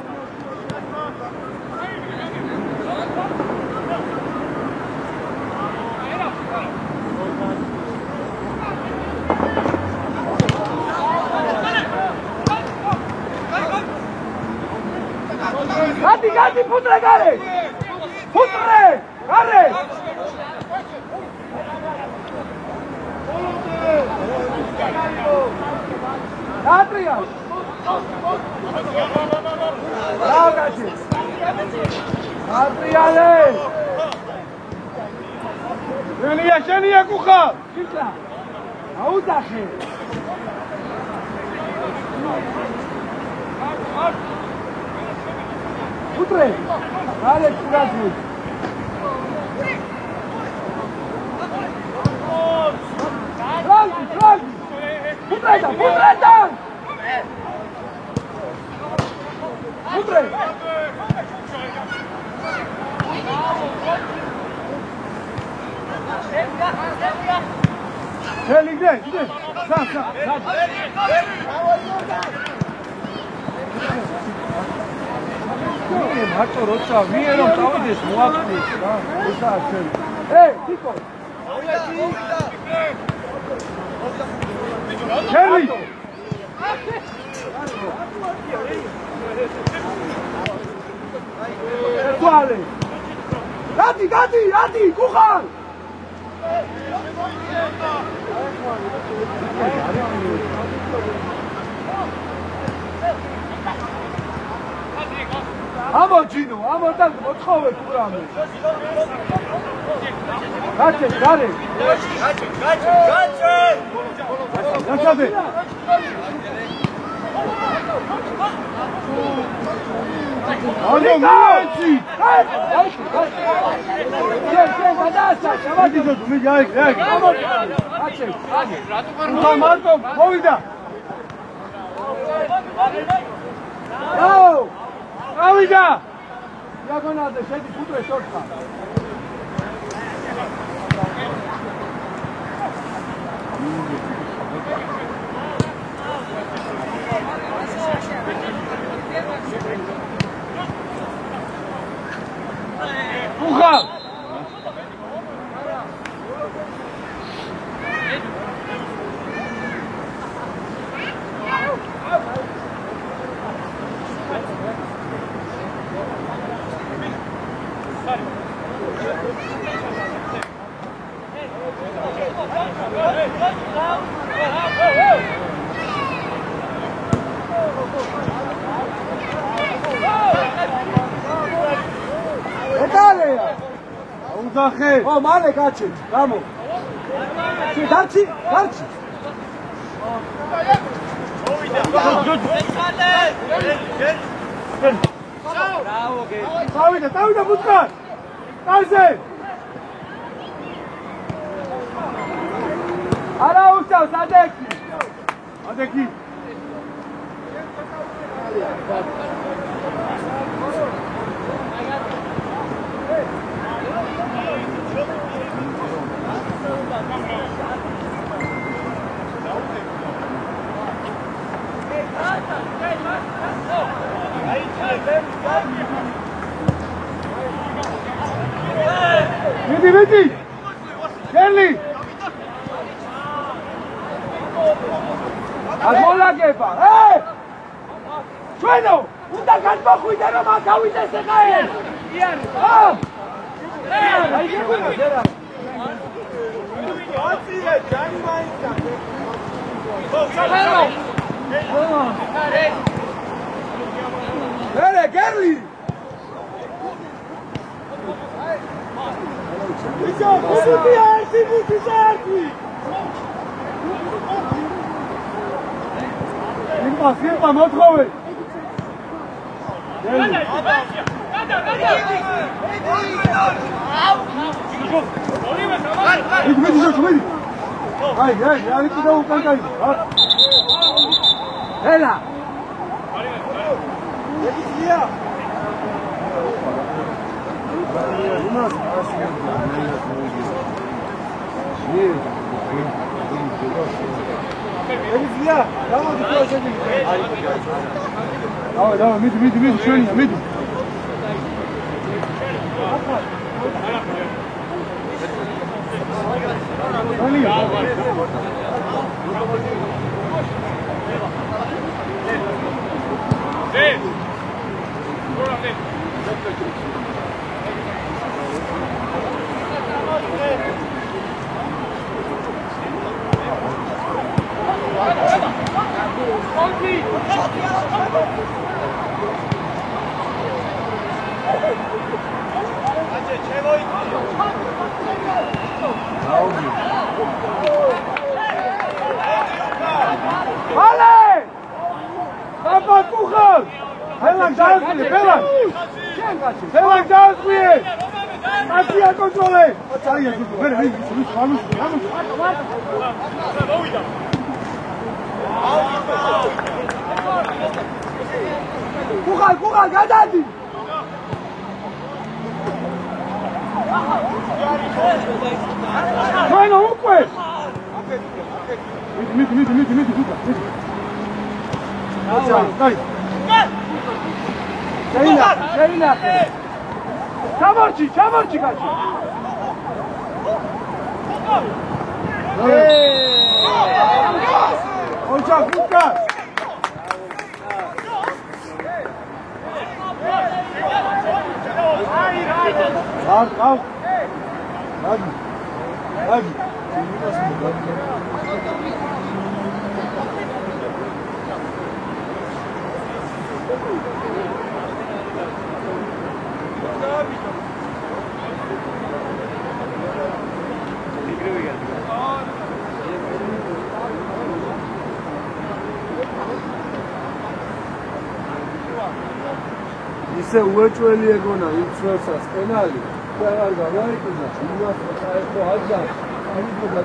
Gati, putre, gare! Putre! Gare! Adrian! Bravo, Gati! Adriane! Şeniye kuka! Kikla! Audacı! Putre! Gare, curajul! Frangi! Putreta! Putre! Heli, gde? Sam. Მარტო როცა ვიერო წავიდეს მოაკვდეს რა ესა შენ თიკო შენი თვალე გადი კუხარ Amo Gino, amo tan motkove kurame. Gače, gare. Gače. Gače. Amo Milenci. Sen, gadasa, şamati zodu, mi gayik. Amo. Gače. Utan Marko, povida. Bravo. Avida! Diagonalde, ședi putre șorța. Puha! O, male gače, tamo. Darci. Davide, putkar. Ajde. Ara ustav, Adeki. Vidi! Kerli! Azmola geba! Hey! Ჩვენო! უნდა გადმოხვიდე რომ აქ ავიდეს ეხა ეს! იარი! აი გეუბნა ზერა! აცილე ჯანი მაინცა! ხალო! ერე გერლი! ისო, ბუთი საერთი! იმპა მოთხოვე! გერლი! Давай, миди, швейня, миди. Κούχαλ, κατάτι! Bueno, pues. Miti, Luca. Dai. Şerina. Çamarçı kaç. Hocam Luka. Al. Hadi. ისე უეჭველი ეგონა იმ წელსაც პენალი და არ გავაიყიდა იმას აერთო აჯა ამიტომა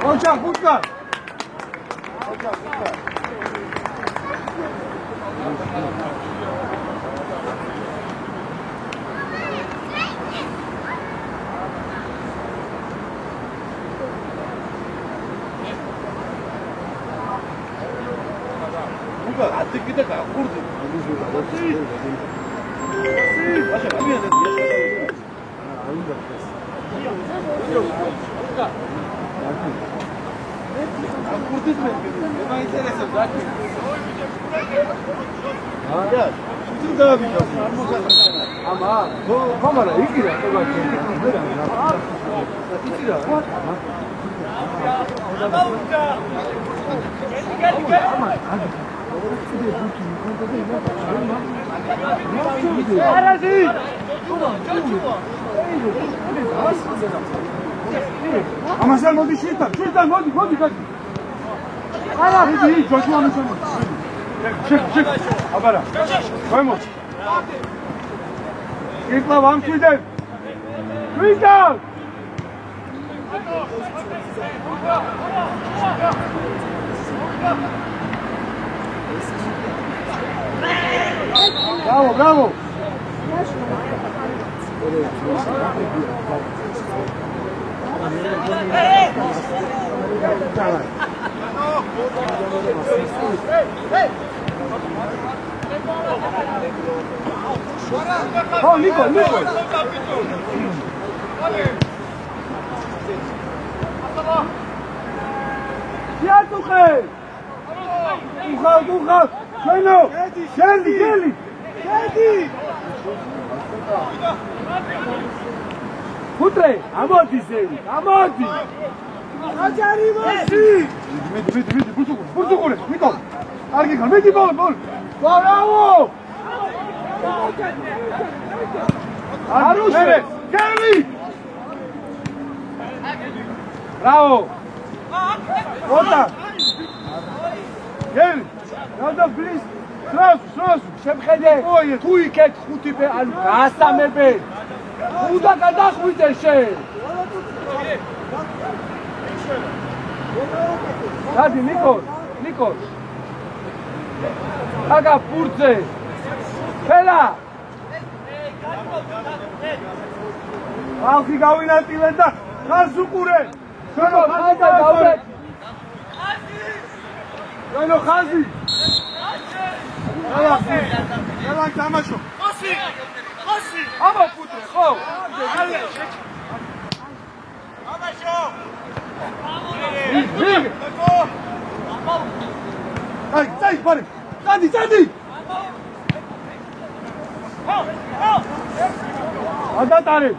Hocam Burkan. Burkan, artık bir dakika kurdu. Başa bir yana me interesa, Amasel modi şuradan modi kaç. Ara hadi çocuğu anlaşalım. Çık. Abara. Koyma. İkla vam şuradan. Şuradan. Bravo. Oh, Nico. Ya Tuchel. Tuchel. Bueno. Geldi. ხუტრე, ამოდი ზევი, ამოდი. აჯარი მოსი. მიდი, ბურთუყურე, ნიკო. კარგი ხარ, მიდი ბოლ. ბრავო! არუშე, გელი! ბრავო! ოთა! გელი! რადა ბლის? სრას, შემხედე. ოი, თუ იქეთ 5 ანუ გასამებე. უნდა გადახვიდე შენ. გადი ნიკო. აგა ფურცე. ფელა. ხალხი გავინაწილეთ და ხაზ უყურე. შენო ხაზი გავდეთ. შენო ხაზი. ელა თამაშო. ხოსი. აბა ფუტრე, ხო? თამაშო. აი, პარი. წადი. ადატარი.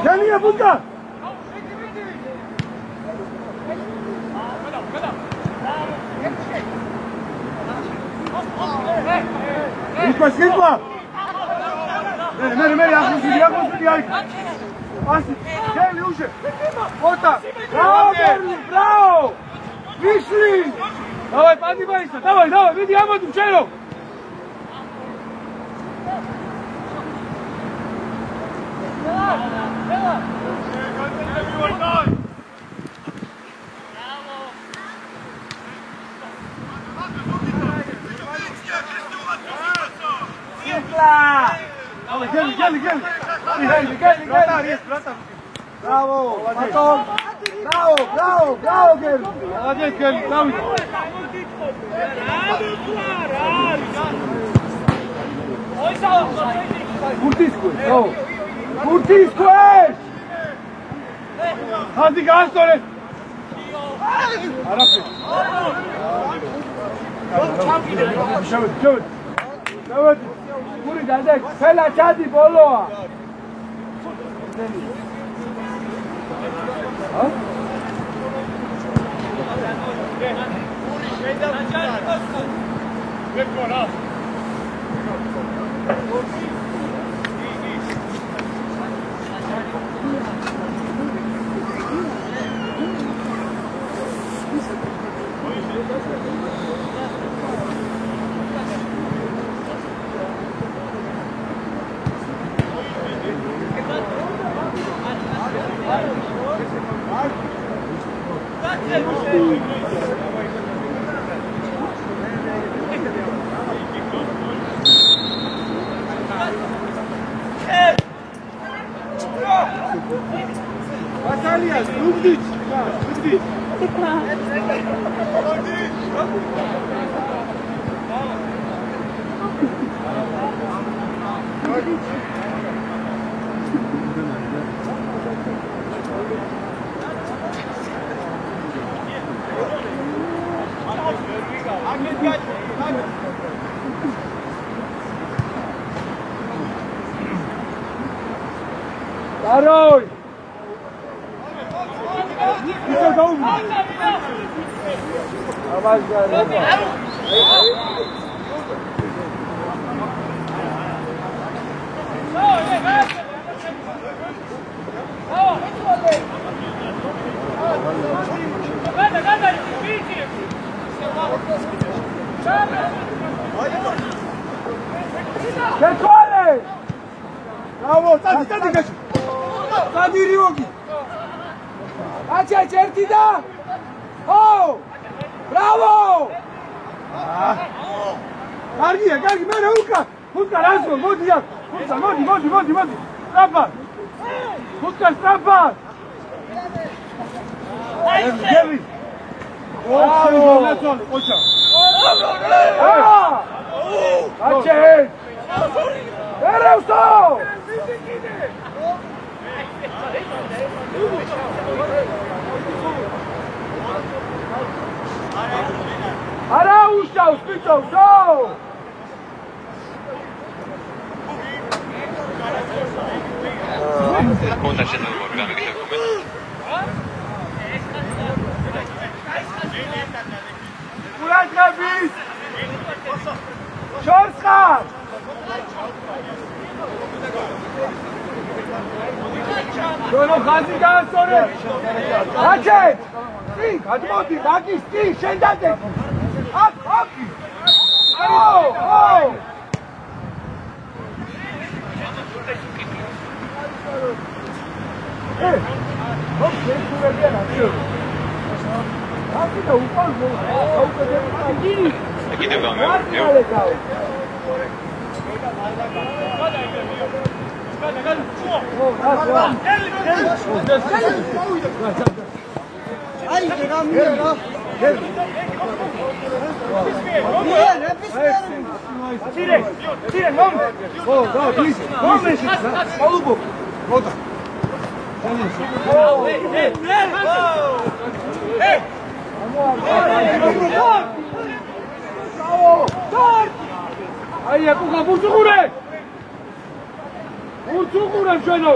Geliyor burada. Gitme. Meri, yaklaşın diye. Asi, gel Yuşe. Orta. Bravo. Vişli. Давай, поднимайся. Давай, веди Амаду, Чайро. Gel. Bravo, Baton. Bravo, gel. Молодец, gel. David. Burtisque. Hadi Gastore. Arap. Şöyle. Muri dadek. Fela çadi boloa. Ha? Batalya, Lubdic. Daroy! Isso dá um. Abaixo da Bravo, tadi geç. Tadi Riogi. აჩეჩ ერთი და ო ბრავო კარგია კარგი მე ხუთკა რასო მოდი აქ ხუთკა მოდი სტრაფად ხუთკა სტრაფად გევი ოჩა აჩეჩ ერევსო არა უშავს ბიჭო კონტა შეძლო გამიგეთ კურაჟების შორსხარ შენო ხაზი დაასწორე აჩეთ წი გადმოდი მაგის წი შენ დაგეკი აქ აი აკუღა ბურცუღურე შენო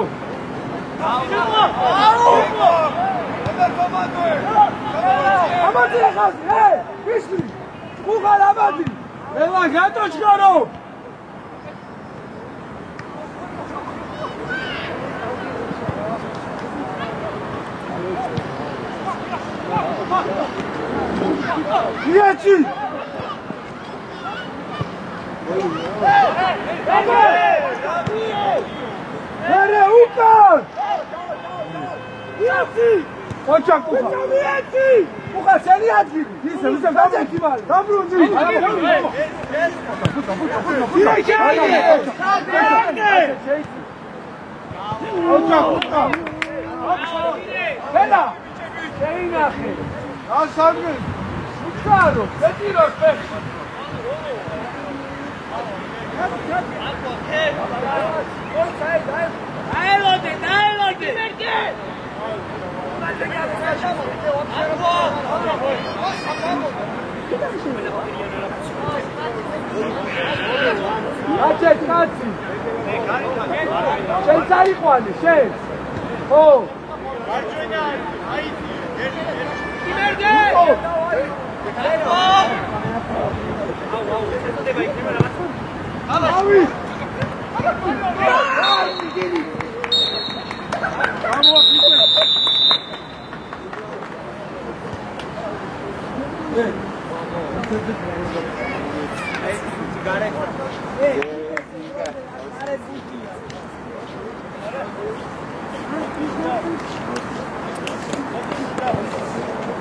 ამაძი ხაზი ვისლი უღარ ამაძი ელა გატოჩქარო იაჩი Ere ukar! Iatsi! Ocha kuha! Iatsi! Kuha seni adgiri! Dise, dise, dise, Damruzi! Ocha kuha! Hela! Sheinachi! Asagri! Utkaro! Betiro spek! Açet kaçsın. Sen tarih var mı? Sen. O. Abi.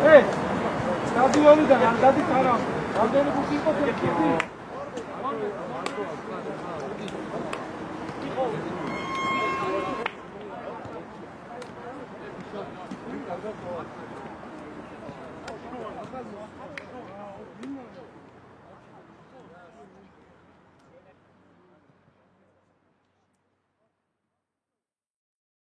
Hey, stadi onu da, stadi karam. Adını bu kim koyuyor? Thank you.